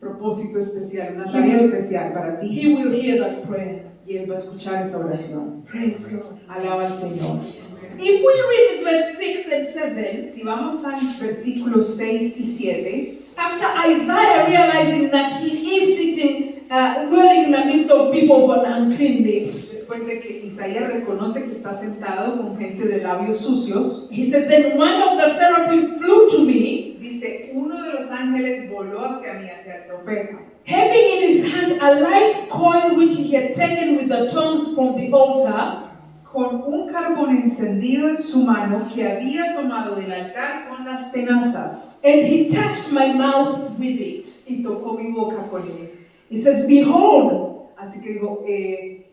propósito especial, una tarea especial para ti. He will hear that prayer. Y Él va a escuchar esa oración. Praise God. Alaba al Señor. If we read verse 6 and 7, Si vamos al versículos 6 y 7, after Isaiah realizing that he is sitting, dwelling in the midst of people of unclean lips, después de que Isaías reconoce que está sentado con gente de labios sucios, he said, then one of the seraphim flew to me, dice, uno de los ángeles voló hacia mí, hacia el profeta, having in his hand a live coal which he had taken with the tongs from the altar, con un carbón encendido en su mano que había tomado del altar con las tenazas, and he touched my mouth with it. y tocó mi boca con él. He says, behold, Así que digo, y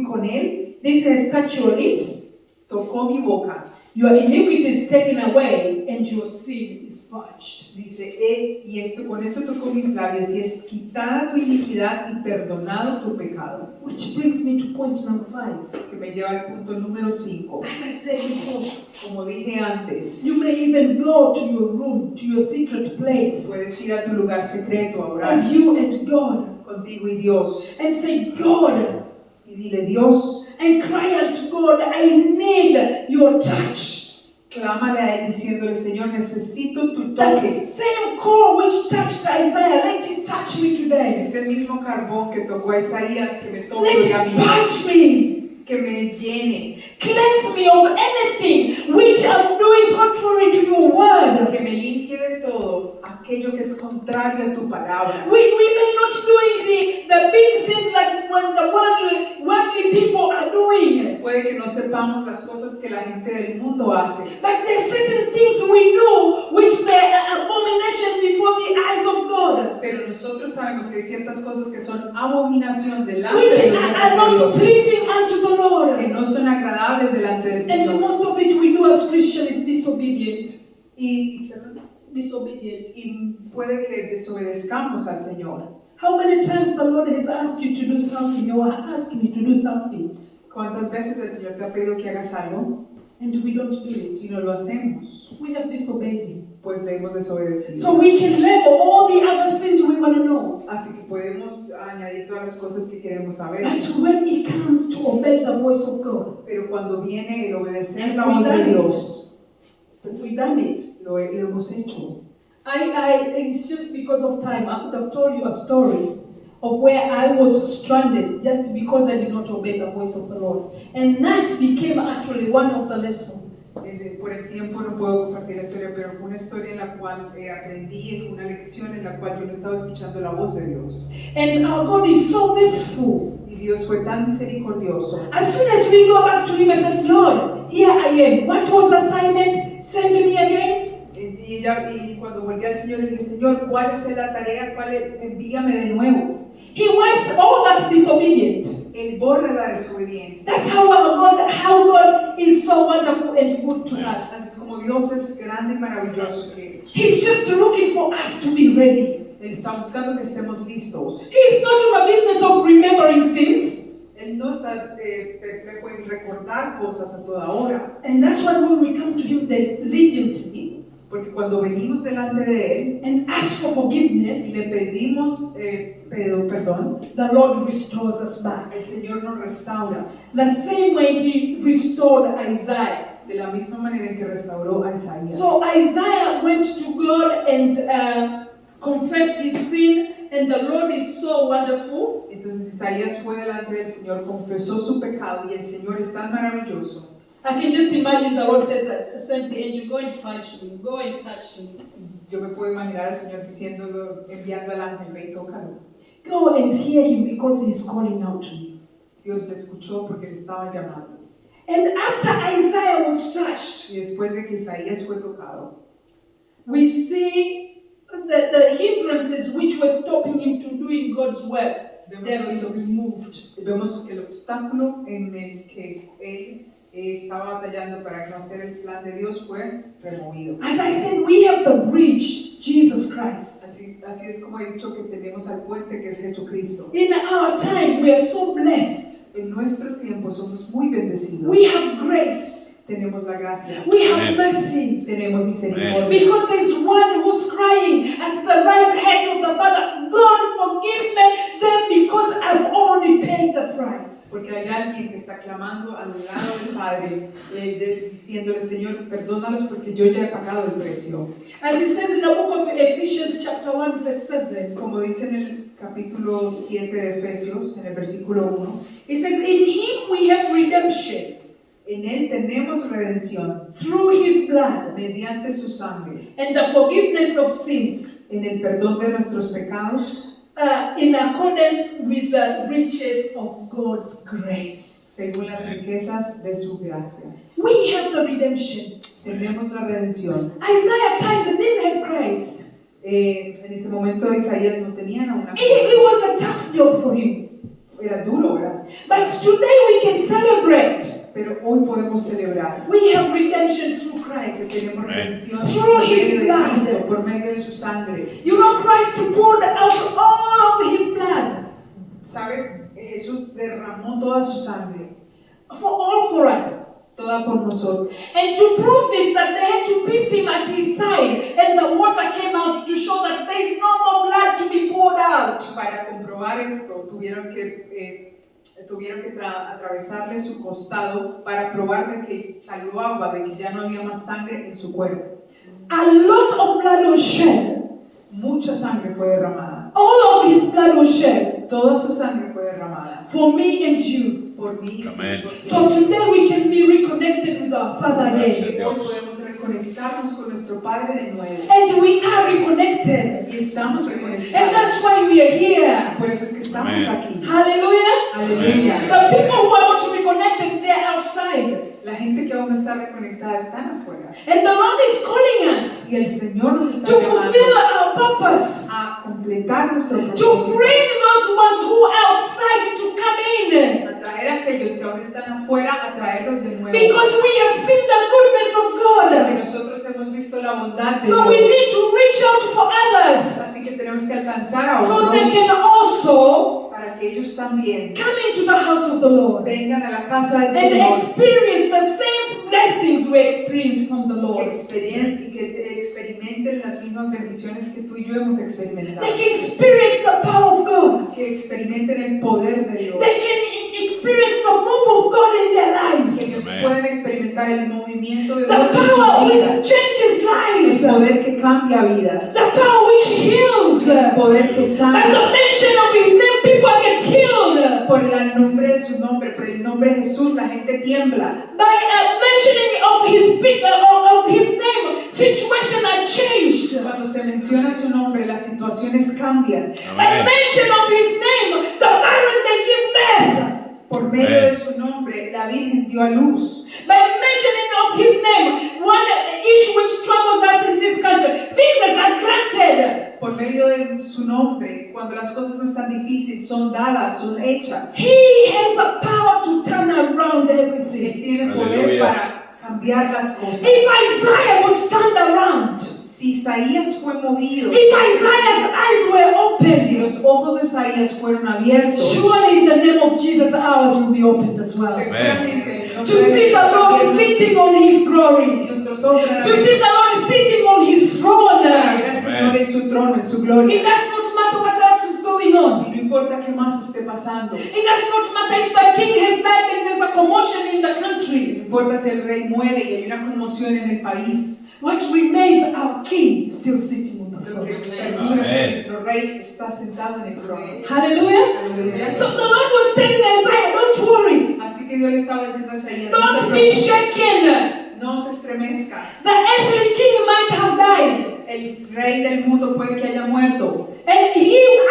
con él, this has touched your lips. tocó mi boca. Your iniquity is taken away and your sin is purged. Dice, y con esto tocó mis labios, y es quitada tu iniquidad y perdonado tu pecado. Which brings me to point number 5. Que me lleva al punto número 5. As I said before, Como dije antes, you may even go to your room, to your secret place, puedes ir a tu lugar secreto a orar of you and God, contigo y Dios. and say, God, Y dile, Dios, and cry unto God, I need your touch. clámale a Él diciéndole, Señor, necesito tu The toque. same core which touched Isaiah, let it touch me today. Ese mismo carbón que tocó a Isaías, que me toque Let a it mí, touch me. que me llene, Cleanse me of anything which I'm doing contrary to your word. que me limpie de todo aquello que es contrario a tu palabra. We may not doing the big sins like when the worldly people are doing. Puede que no sepamos las cosas que la gente del mundo hace, But there are certain things we know which they are abomination before the eyes of God. pero nosotros sabemos que hay ciertas cosas que son abominación delante Which de los are ojos de not Dios, pleasing unto the que Lord. no son agradables delante del And Señor. most of it we do as Christians is disobedient. Y Disobedient. puede que desobedezcamos al Señor. How many times the Lord has asked you to do something or asked me to do something ¿Cuántas veces el Señor te ha pedido que hagas algo and we don't do it? y no lo hacemos? We have disobeyed Him. Pues le hemos desobedecido. So we can label all the other sins we want to know. Así que podemos añadir todas las cosas que queremos saber. But when it comes to obey the voice of God, Pero cuando viene el obedecer have la we voz de done Dios, it? Have we done it? lo hemos hecho. It's just because of time. I could have told you a story of where I was stranded just because I did not obey the voice of the Lord. And that became actually one of the lessons. Por el tiempo no puedo compartir la historia, pero fue una historia en la cual aprendí, fue una lección en la cual yo no estaba escuchando la voz de Dios. And our God is so merciful. Y Dios fue tan misericordioso. As soon as we go back to Him and say, God, here I am. What was assignment? Send me again. Y cuando volví al Señor, le dije, Señor, ¿cuál es la tarea? Envíame de nuevo. He wipes all that disobedient. Él borra la desobediencia. That's how God is so wonderful and good to us. Así es como Dios es grande y maravilloso, que He's just looking for us to be ready. Él está buscando que estemos listos. He's not in the business of remembering sins. Él no está perplejo en recordar cosas a toda hora. And that's why when we come to Him diligently Porque cuando venimos delante de Él and ask for y forgiveness, le pedimos perdón, the Lord restores us back. el Señor nos restaura. The same way He restored Isaiah. De la misma manera en que restauró a Isaías. So Isaiah went to God and confessed his sin, and the Lord is so wonderful. Entonces Isaías fue delante del Señor, confesó su pecado y el Señor es tan maravilloso. I can just imagine the Lord says, send the angel, go and touch me, go and touch me. Yo me puedo imaginar al Señor diciéndolo, enviando al ángel, ve y tócalo. Go and hear him because he is calling out to me. Dios le escuchó porque le estaba llamando. And after Isaiah was touched, Y después de que Isaías fue tocado, we see the hindrances which were stopping him to doing God's work, they were removed. vemos el obstáculo en el que él estaba batallando para no hacer el plan de Dios fue removido. As I said, we have the bridge, Jesus Christ. Así es como he dicho que tenemos al puente que es Jesucristo. In our time, we are so blessed. En nuestro tiempo somos muy bendecidos. We have grace. Tenemos la gracia. We have Amen. mercy. Tenemos misericordia. Because there's one who's crying at the right hand of the Father, God, forgive me them because I've already paid the price. Porque hay alguien que está clamando al lado del Padre, diciéndole, Señor, perdónalos porque yo ya he pagado el precio. As it says in the book of Ephesians chapter 1 verse 7, Como dice en el capítulo 7 de Efesios, en el versículo 1, it says, in Him we have redemption en Él tenemos redención through His blood mediante su sangre, and the forgiveness of sins en el perdón de nuestros pecados, in accordance with the riches of God's grace. según las riquezas de su gracia. We have the redemption. Tenemos la redención. Isaiah time they didn't have Christ. En ese momento Isaías no tenía una It was a tough job for him. era duro, ¿verdad? But today we can celebrate pero hoy podemos celebrar We have redemption through que Christ. tenemos redención Through por his medio de blood. Cristo, por medio de su sangre. You know, Christ poured out all of his blood ¿Sabes? Jesús derramó toda su sangre, for us. toda por nosotros. And to prove this, that they had to pierce him at his side, and the water came out to show that there is no more blood to be poured out. Para comprobar esto, tuvieron que atravesarle su costado para probar de que salió agua, de que ya no había más sangre en su cuerpo. A lot of blood was shed. Mucha sangre fue derramada. All of his blood was shed Toda su sangre fue derramada for me and you. por mí. Amén. Por ti. So today we can be reconnected with our Father again. Hoy podemos reconectarnos con nuestro Padre de nuevo. And we are reconnected. Y estamos And reconectados. that's why we are here. Por eso es que estamos Amén. aquí. Hallelujah. Aleluya. The people who are not reconnected, they're outside. La gente que aún no está reconectada están afuera. And the Lord is calling us Y el Señor nos está to fulfill llamando our purpose. a completar nuestro To propósito. bring those ones who are outside to come in. A traer a aquellos que aún están afuera, a traerlos de nuevo. Because we have seen the goodness of Porque God. nosotros hemos visto la bondad de So we Dios. need to reach out for others Así que tenemos que alcanzar a so they otros can also para que ellos también come into the house of the Lord vengan a la casa del and Señor experience the same blessings we experience from the y Lord. que experimenten las mismas bendiciones que tú y yo hemos experimentado. They can experience the power of God. Que experimenten el poder de Dios. They can experience the move of God in their Que lives. ellos Amén. puedan experimentar el movimiento de The Dios en power sus which vidas. changes El lives. poder que cambia vidas. The power which heals. El poder que By sana. the mention of His name, people get healed. Por el nombre de su nombre, por el nombre de Jesús, la gente tiembla. By mentioning of His name, situation are changed. Cuando se menciona su nombre, las situaciones cambian. By Amén. mention of His name, the barren they give birth. Por medio de su nombre, la Virgen dio a luz. By mentioning of His name, one issue which troubles us in this country, visas are granted. Por medio de su nombre, cuando las cosas no están difíciles, son dadas, son hechas. He has the power to turn around Él everything. tiene poder Aleluya. para cambiar las cosas. If Isaiah was turned around, Si Isaías fue movido, if Isaiah's eyes were si open, los ojos de Isaías fueron abiertos, surely in the name of Jesus, ours will be opened as well. seguramente el To nombre de see the Jesús Lord también sitting on His glory. nuestros ojos serán To see abiertos the Lord sitting on His throne. para ver al Señor en su trono, en su It gloria. does not matter what else is going on. Y no importa qué más esté pasando. It does not matter if the king has died and there's a commotion in the country. No importa si el rey muere y hay una conmoción en el país. What remains, our king still sitting on the Lo que throne. perdura es que Amén. nuestro rey está sentado en el trono. Hallelujah. Aleluya. So the Lord was telling Isaiah, don't worry. Así que Dios le estaba diciendo a Isaías, no te Don't be preocupes, shaken. no te estremezcas. The earthly king might have died. El rey del mundo puede que haya muerto. And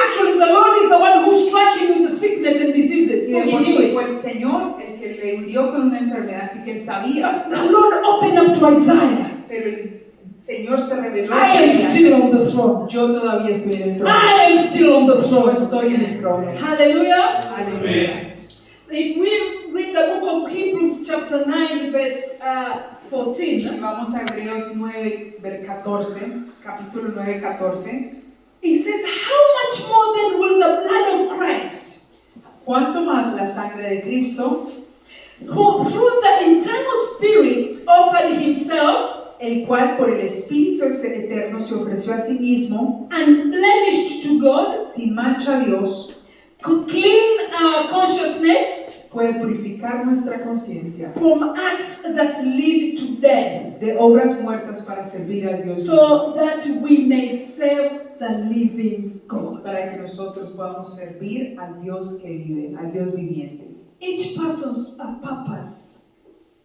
actually, the Lord is the one who struck him with the sickness and diseases. Y So de he por knew sí it. fue el Señor el que le hirió con una enfermedad, así que él sabía. The Lord opened up to Isaiah. Pero el Señor se reveló a I am still Isaías. on the throne. Yo todavía estoy en el trono. I am still on the Yo throne. estoy en el trono. Hallelujah. Aleluya. So if we read the book of Hebrews chapter 9 verse 14, Si vamos a Hebreos 9, ver 14, capítulo 9, 14. it says, how much more then will the blood of Christ, ¿Cuánto más la sangre de Cristo, who through the eternal Spirit offered Himself el cual por el Espíritu Eterno se ofreció a sí mismo, unblemished to God, sin mancha a Dios, could clean our consciousness puede purificar nuestra conciencia from acts that lead to death, de obras muertas para servir al Dios vivo, so that we may serve the living God. para que nosotros podamos servir al Dios que vive, al Dios viviente. Each person's purpose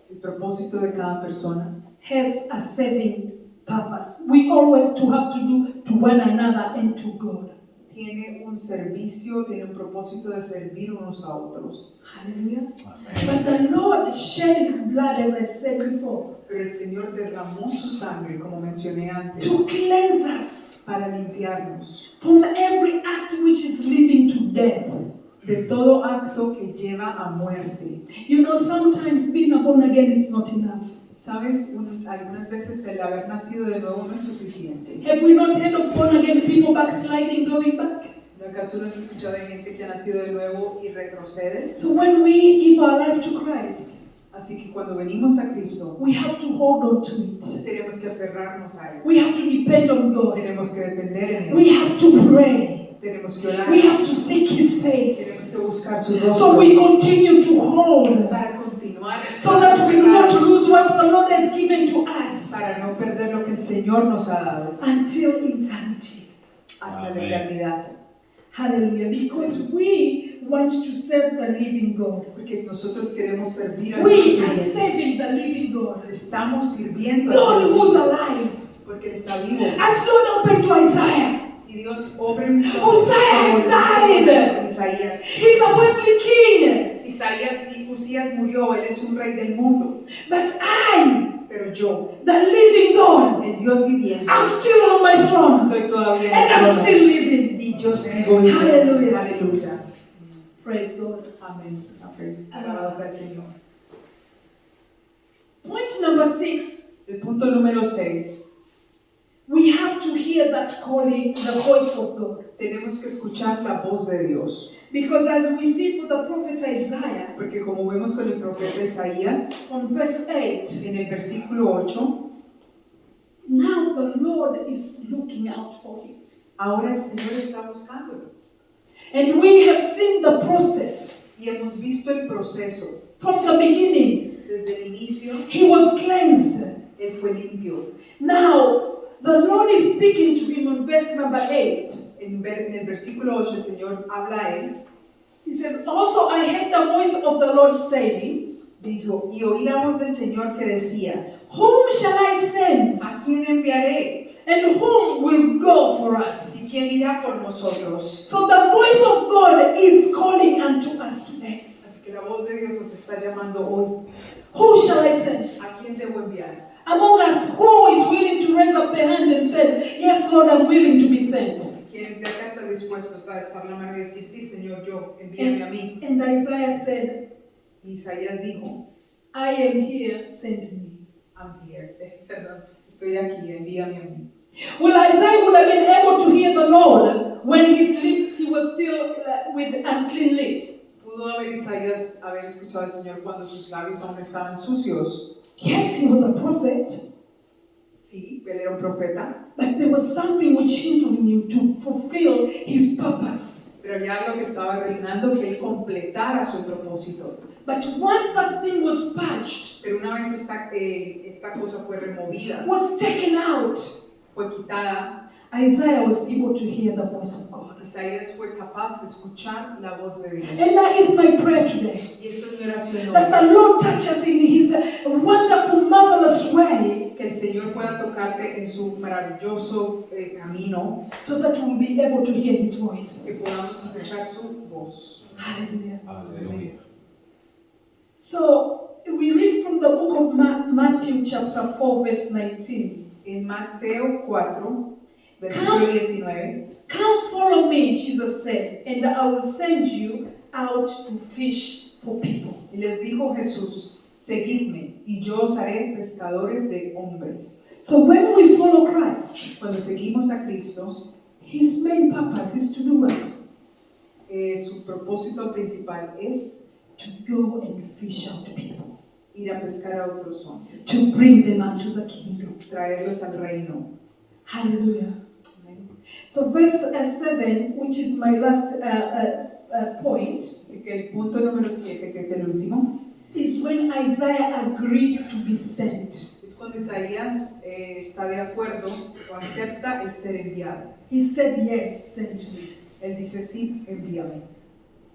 El propósito de cada persona has a saving purpose. We always to have to do to one another and to God. tiene un servicio, tiene un propósito de servir unos a otros. Hallelujah. Amén. But the Lord shed His blood, as I said before, Pero el Señor derramó su sangre, como mencioné antes, to cleanse us para limpiarnos from every act which is leading to death. de todo acto que lleva a muerte. You know, sometimes being born again is not enough. Sabes, algunas veces el haber nacido de nuevo no es suficiente. Have we not heard of born again people backsliding, going back? ¿No acaso no has escuchado de gente que ha nacido de nuevo y retrocede? So when we give our life to Christ, Así que cuando venimos a Cristo, we have to hold on to it. tenemos que aferrarnos a Él. We have to depend on God. Tenemos que depender en Él. We have to pray. Tenemos que orar. We have to seek His Tenemos face. que buscar su So rostro we continue to hold. para continuar. So that we do not lose what the Lord has given to us Para no perder lo que el Señor nos ha dado until eternity. hasta la Amén. eternidad. Hallelujah. Because we want to serve the living God. Porque nosotros queremos servir a We Dios are viviente. serving the living God. Estamos sirviendo a God Dios who's viviente, alive. porque Él está vivo. As God opened to Isaiah, Y Dios obra en mis Uzziah has died. Isaías. he's a worldly king. Isaías y Usías murió, Él es un rey del mundo. But I, Pero yo, the living God, el Dios viviente, I'm still on my throne. estoy todavía en And el I'm trono. still living. Y yo sigo vivo. Aleluya. Aleluya. Praise God. Amén. Alabados al Señor. Point number 6. El punto número 6. We have to hear that calling, the voice of God. Tenemos que escuchar la voz de Dios. Because as we see for the prophet Isaiah, Porque como vemos con el profeta Isaías, on verse 8, en el versículo 8, now the Lord is looking out for him. ahora el Señor está buscándolo. And we have seen the process. Y hemos visto el proceso. From the beginning, Desde el inicio, he was cleansed. Él fue limpio. Now, the Lord is speaking to him on verse number 8. En el versículo 8 el Señor habla a él. He says, also I heard the voice of the Lord saying, Dijo, y oí la voz del Señor que decía, whom shall I send? ¿a quién enviaré? And whom will go for ¿Y us? quién irá por nosotros? So the voice of God is calling unto us today. Así que la voz de Dios nos está llamando hoy. Who shall I send? ¿A quién debo enviar? Among us, who is willing to raise up their hand and say, yes, Lord, I'm willing to be sent? ¿Quiénes de acá están dispuestos a alzar la mano y decir, sí, Señor, yo, envíame a mí? And Isaiah said, Isaías dijo, I am here, send me. I'm here. Perdón, estoy aquí, envíame a mí. Well, Isaiah would have been able to hear the Lord when his lips, he was still with unclean lips. Pudo haber Isaías haber escuchado al Señor cuando sus labios aún estaban sucios. Yes, he was a prophet, Sí, él era un profeta, but there was something which hindered him to fulfill his purpose. pero había algo que estaba arruinando que él completara su propósito. But once that thing was purged, Pero una vez esta cosa fue removida, was taken out, fue quitada, Isaiah was able to hear the voice of God. Isaías fue capaz de escuchar la voz de Dios. And that is my prayer today. Y esta es mi oración That hoy, the Lord touch us in His wonderful, marvelous way, que el Señor pueda tocarte en su maravilloso camino, so that we'll be able to hear His que voice. podamos escuchar su voz. Hallelujah. Aleluya. So we read from the book of Matthew chapter 4 verse 19. En Mateo 4, versículo 19, Come follow me, Jesus said, and I will send you out to fish for people. y les dijo Jesús, seguidme, y yo os haré pescadores de hombres. So when we follow Christ, Cuando seguimos a Cristo, His main purpose is to do what? su propósito principal es To go and fish out people. ir a pescar a otros hombres, To bring them unto the kingdom. traerlos al reino. Hallelujah. Amén. So verse 7, which is my last point, Así que el punto número 7, que es el último, is when Isaiah agreed to be sent. es cuando Isaías está de acuerdo o acepta el ser enviado. He said, yes, send me. Él dice, sí, envíame.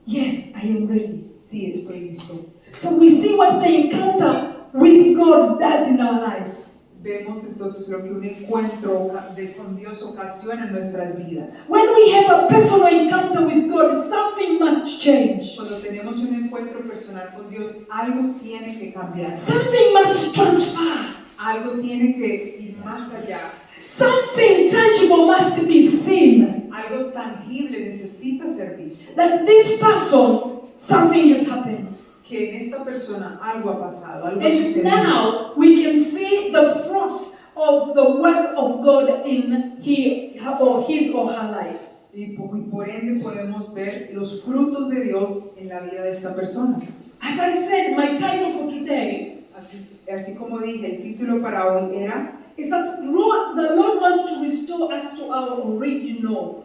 Yes, I am ready. Sí, estoy listo. So we see what the encounter with God does in our lives. Vemos entonces lo que un encuentro con Dios ocasiona en nuestras vidas. When we have a personal encounter with God, something must change. Cuando tenemos un encuentro personal con Dios, algo tiene que cambiar. Something must transfer. Algo tiene que ir más allá. Something tangible must be seen. Algo tangible necesita ser visto. That this person, something has happened. Que en esta persona algo ha pasado, algo ha And sucedido. now we can see the fruits of the work of God in his or her life. Y por ende podemos ver los frutos de Dios en la vida de esta persona. As I said, my title for today Así como dije, el título para hoy era is that the Lord wants to restore us to our original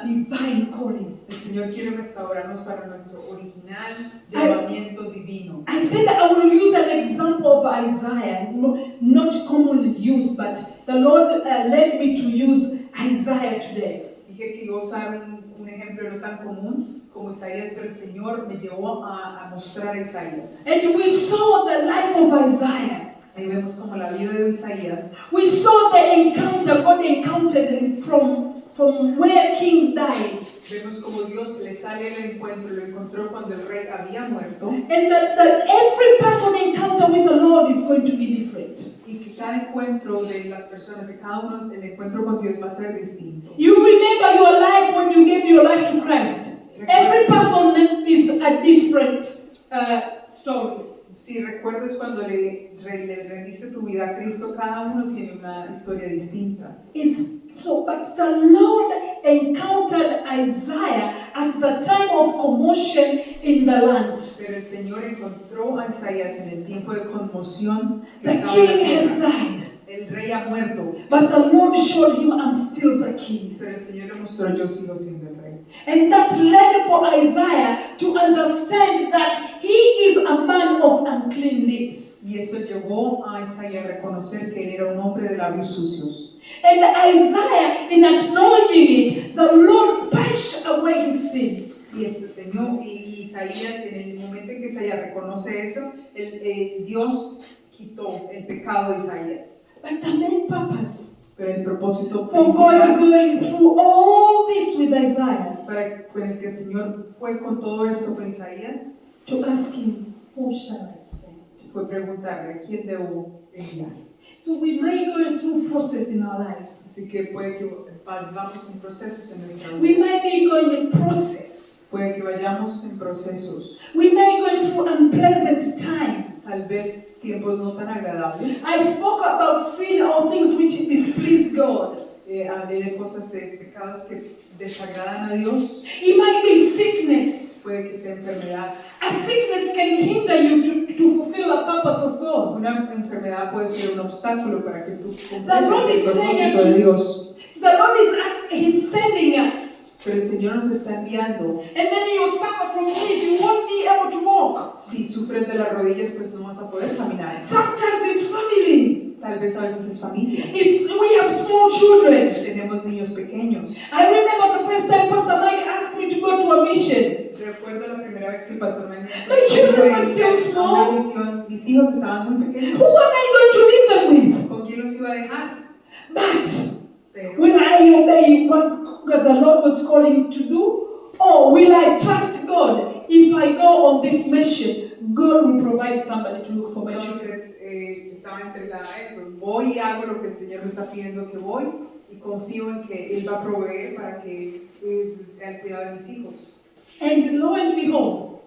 divine calling. el Señor quiere restaurarnos para nuestro original llamamiento divino. I said that I will use an example of Isaiah, not commonly used, but the Lord led me to use Isaiah today. Dije que iba a usar un ejemplo no tan común como Isaías, pero el Señor me llevó a mostrar a Isaías. And we saw the life of Isaiah. Ahí vemos como la vida de Isaías. We saw the encounter, God encountered him from where King died. Vemos como Dios le sale al encuentro, lo encontró cuando el rey había muerto. And that every person encounter with the Lord is going to be different. Y que cada encuentro de las personas, de cada uno, el encuentro con Dios va a ser distinto. You remember your life when you gave your life to Christ. Every person is a different story. Si recuerdas cuando le rendiste tu vida a Cristo, cada uno tiene una historia distinta. But the Lord encountered Isaiah at the time of commotion in the land. Pero el Señor encontró a Isaías en el tiempo de conmoción que The estaba en la king has tierra. died, El rey ha muerto, but the Lord showed him, I'm still the king. pero el Señor le mostró, yo sigo siendo el rey. And that led for Isaiah to understand that he is a man of unclean lips. Y eso llevó a Isaías a reconocer que él era un hombre de labios sucios. And Isaiah, in acknowledging it, the Lord purged away his sin. Y Señor, y Isaías, en el momento en que Isaías reconoce eso, Dios quitó el pecado de Isaías. But the main purpose Pero el propósito for God principal going through all this with Isaiah, con el que el Señor fue con todo esto con Isaías, to ask him, who shall I send? fue preguntarle, ¿a quién debo enviar? So we may go through process in our lives. Así que puede que vayamos en procesos en nuestra We vida. may be going in process. Puede que vayamos en procesos, We may go through unpleasant time. tal vez tiempos no tan agradables. I spoke about sin or things which displease God. Hablé de cosas, de pecados que desagradan a Dios. It might be sickness. Puede que sea enfermedad. A sickness can hinder you to fulfill the purpose of God. Una enfermedad puede ser un obstáculo para que tú Lord cumplas is el saying propósito de Dios. The Lord He's sending us. Pero el Señor nos está enviando. And then you suffer from this, you won't be able to walk. Si sufres de las rodillas, pues no vas a poder caminar. Sometimes it's family. Tal vez a veces es familia. We have small children. Tenemos niños pequeños. I remember the first time Pastor Mike asked me to go to a mission. Recuerdo la primera vez que el pastor Mike My children were still small. mis hijos estaban muy pequeños. Who am I going to leave them with? ¿Con quién los iba a dejar? But will I obey what the Lord was calling to do? Or will I trust God? If I go on this mission, God will provide somebody to look for my children. Entonces estaba entre esto. Voy y hago lo que el Señor me está pidiendo que voy y confío en que Él va a proveer para que sea el cuidado de mis hijos. And lo and behold,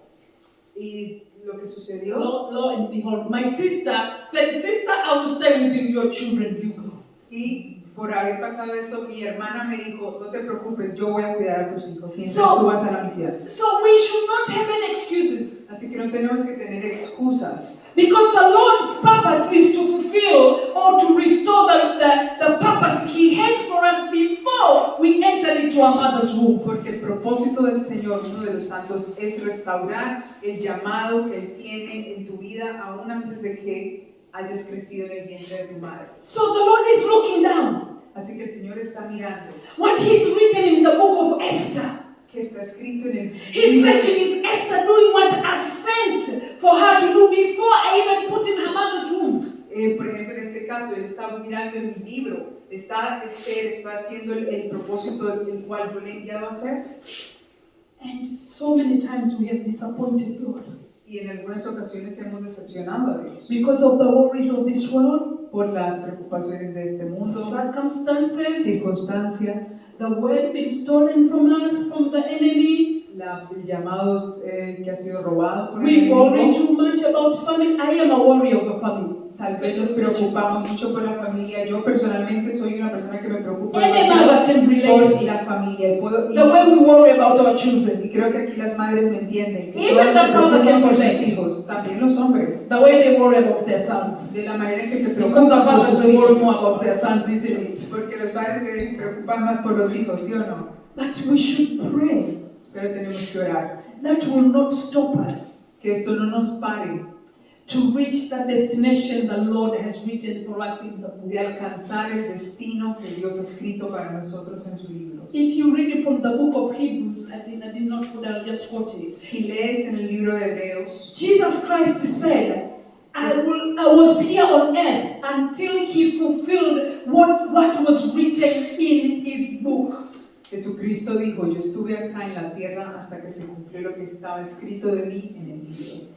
Y lo que sucedió, lo and behold, my sister said, "Sister, I will stay with you, your children, you go." y por haber pasado esto, mi hermana me dijo, no te preocupes, yo voy a cuidar a tus hijos mientras tú vas a la misión. So we should not have any excuses. Así que no tenemos que tener excusas. Because the Lord's purpose is to fulfill or to restore the purpose He has for us before we enter into our mother's womb. Porque el propósito del Señor, uno de los santos, es restaurar el llamado que Él tiene en tu vida aún antes de que hayas crecido en el vientre de tu madre. So the Lord is looking down. Así que el Señor está mirando What He's written in the book of Esther. que está escrito en el He's libro. searching, is Esther doing what I've sent for her to do before I even put in her mother's womb? Por ejemplo, en este caso, él está mirando en mi libro, está haciendo el propósito el cual yo le he enviado a hacer. And so many times we have disappointed God Y en algunas ocasiones hemos decepcionado a Dios because of the worries of this world, por las preocupaciones de este mundo, circumstances, circunstancias, the word been stolen from us, from the enemy? El llamado que ha sido robado por el We worry enemigo. too much about family. I am a worrier of a family. Tal vez nos preocupamos mucho por la familia. Yo personalmente soy una persona que me preocupa Any demasiado mother can por relate. la familia. The way we worry about our children. Y creo que aquí las madres me entienden. Que Even todas se the father preocupan can por relate. sus hijos, también los hombres. The way they worry about their sons. De la manera en que se Because the preocupan por fathers sus they worry more hijos. about their sons, isn't it? Porque los padres se preocupan más por los hijos, ¿sí o no? But we should pray. Pero tenemos que orar. That will not stop us Que esto no nos pare to reach the destination the Lord has written for us in the book. de alcanzar el destino que Dios ha escrito para nosotros en su libro. If you read it from the book of Hebrews, I did not put, I'll just quote it. Si lees en el libro de Hebreos, Jesus Christ said, I was here on earth until he fulfilled what was written in his book. Jesucristo dijo, yo estuve acá en la tierra hasta que se cumplió lo que estaba escrito de mí en el libro.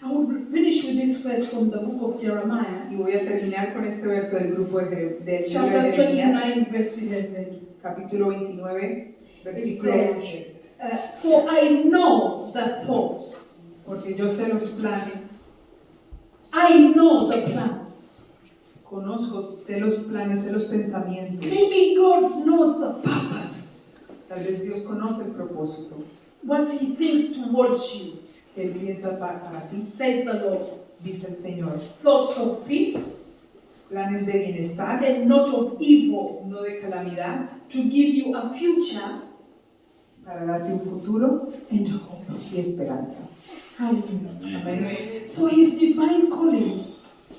I will finish with this verse from the book of Jeremiah, Y voy a terminar con este verso del grupo del libro de chapter Jeremías, 29, verse 11. capítulo 29, It versículo says, 11. For I know the thoughts, Porque yo sé los planes, I know the plans. conozco, sé los planes, sé los pensamientos. Maybe God knows the purpose, Tal vez Dios conoce el propósito what he thinks towards you, que Él piensa para ti, says the Lord. dice el Señor. Thoughts of peace Planes de bienestar, and not of evil, no de calamidad, to give you a future para darte un futuro and hope. y esperanza. Hallelujah. Amén. So his divine calling,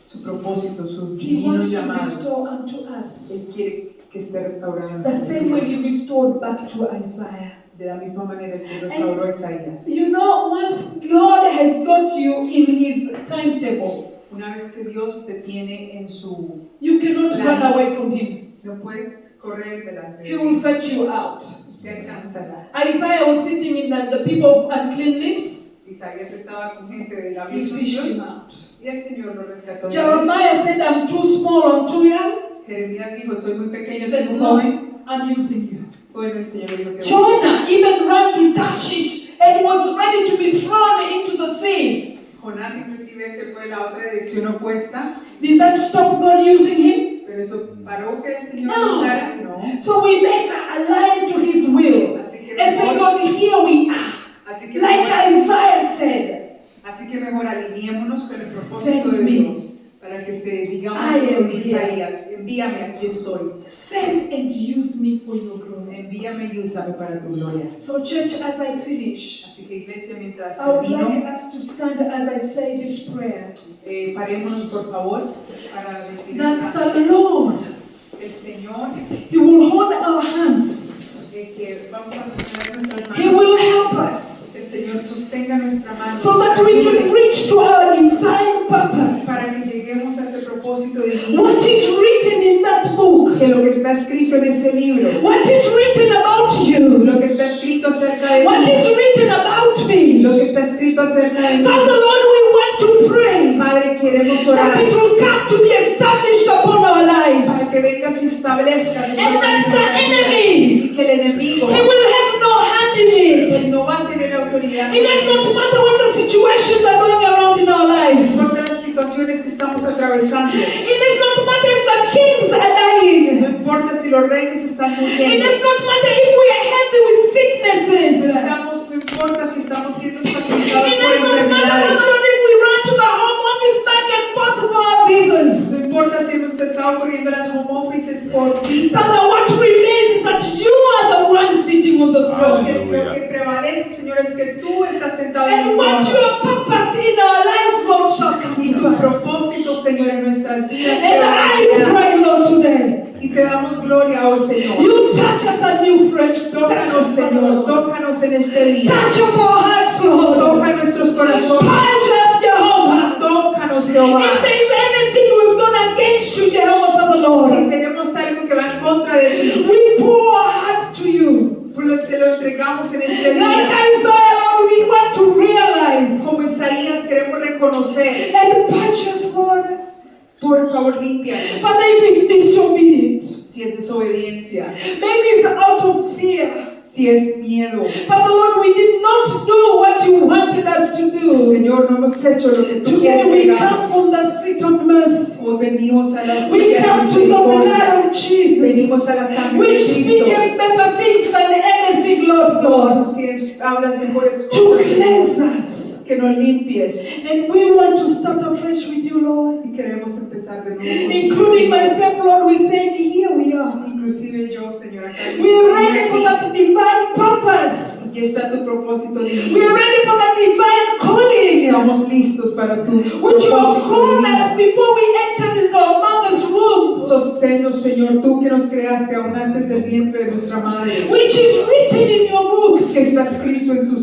Su propósito, su he divino wants to llamado, restore unto us Él quiere que esté restaurado en the same way he nosotros. restored back to Isaiah. De la misma manera que restauró a Isaías. You know, once God has got you in his timetable, Una vez que Dios te tiene en su... you cannot run away from him. No puedes correr delante de He will Él. fetch you out. Te alcanzará. Isaiah was sitting in the people of unclean lips. Isaías estaba con gente de He labios fished him sucios out. y el Señor lo rescató. de él. Jeremiah said, I'm too small, I'm too young. Jeremías dijo, soy muy pequeño, He soy says, muy no, joven. I'm using you. Bueno, el Señor le dijo que Jonah even ran to Tarshish and was ready to be thrown into the sea. Jonás inclusive se fue a la otra dirección opuesta, Did that stop God using him? pero eso paró que el Señor No. lo usara. No. So we better align to his will Así que and say, mejor, God, here we are. así que Like mejor, Isaiah said, así que mejor alineémonos con el propósito Send de me. Dios para que se digamos I am con here. Isaías, envíame, aquí estoy. send and use me for your glory. Envíame y úsame para tu gloria. So church, as I finish, Así que iglesia, mientras I would termino, like us to stand as I say this prayer. parémonos por favor para decir That esta. the Lord, El Señor, He will hold our hands. que vamos a sostener nuestras He manos. will help El us Señor sostenga nuestra mano so that we can reach to our divine para que purpose. lleguemos a ese propósito divino. What is written in that book? Que lo que está escrito en ese libro, What is written about you? lo que está escrito acerca de What ti, is written about me? lo que está escrito acerca de mí. Father Lord, we want to pray Padre, queremos that orar it will come to be established upon our para lives. que vengas y establezcas And that the enemy, y que el enemigo he will have no hand in it. él no va a tener autoridad. It does not matter what the situations are going around in our lives. No importa las situaciones que estamos atravesando. It does not matter if the kings are dying. No importa si los reyes están It muriendo. does not matter if we are heavy with sicknesses. No importa si estamos siendo It satanizados por does not matter, enfermedades. Father Lord, if we run to the home office back and forth for our visas. No importa si hemos estado corriendo las home offices por visas. Father, what remains is that you are the one sitting on the Lo throne. que prevalece, Señor, es que tú estás sentado en And el what you trono. have purposed in our lives, Lord, shall come Y to tu us. propósito, Señor, en nuestras vidas And I prevalecerá. pray, Lord, today, Y te damos gloria hoy, Señor. you touch us anew, fresh. Touch Tócanos, us, Señor, Lord. tócanos en este día. Touch us, our hearts, Lord. Toca nuestros corazones. Purge us, Jehovah. Tócanos, Jehová. If there is anything we've done against you, Jehovah, Father Si Lord, tenemos algo que va en contra de ti, we pour our hearts to you. te lo entregamos en este Like día. Isaiah, Lord, we want to realize Como Isaías queremos reconocer. and purge us, Lord. Por favor, límpianos. Father, if it's disobedient, Si es desobediencia, maybe it's out of si es miedo. But Lord, we did not do what you wanted us to Si, do. Señor, no hemos hecho lo que tú Today quieres we que come hagamos. from the seat of mercy. Hoy venimos a la We silla de come to the blood misericordia. of Jesus, Venimos a la sangre de which Cristo. speaks better things than anything, Lord Tú God, siempre hablas mejores to cosas, Señor, cleanse us. que nos limpies. And we want to start afresh with you, Lord. Y queremos empezar de nuevo contigo, Including Señor. myself, Lord, we say, here we are. Inclusive yo, Señor, acá. We are ready for that divine purpose. Aquí está tu propósito We are divino. ready for that divine calling, Estamos listos para tu which you have propósito called us divino. before we entered into our mother's womb, Sosténnos, Señor, tú que nos creaste aún antes del vientre de nuestra madre. which is written in your books. Que está escrito en tus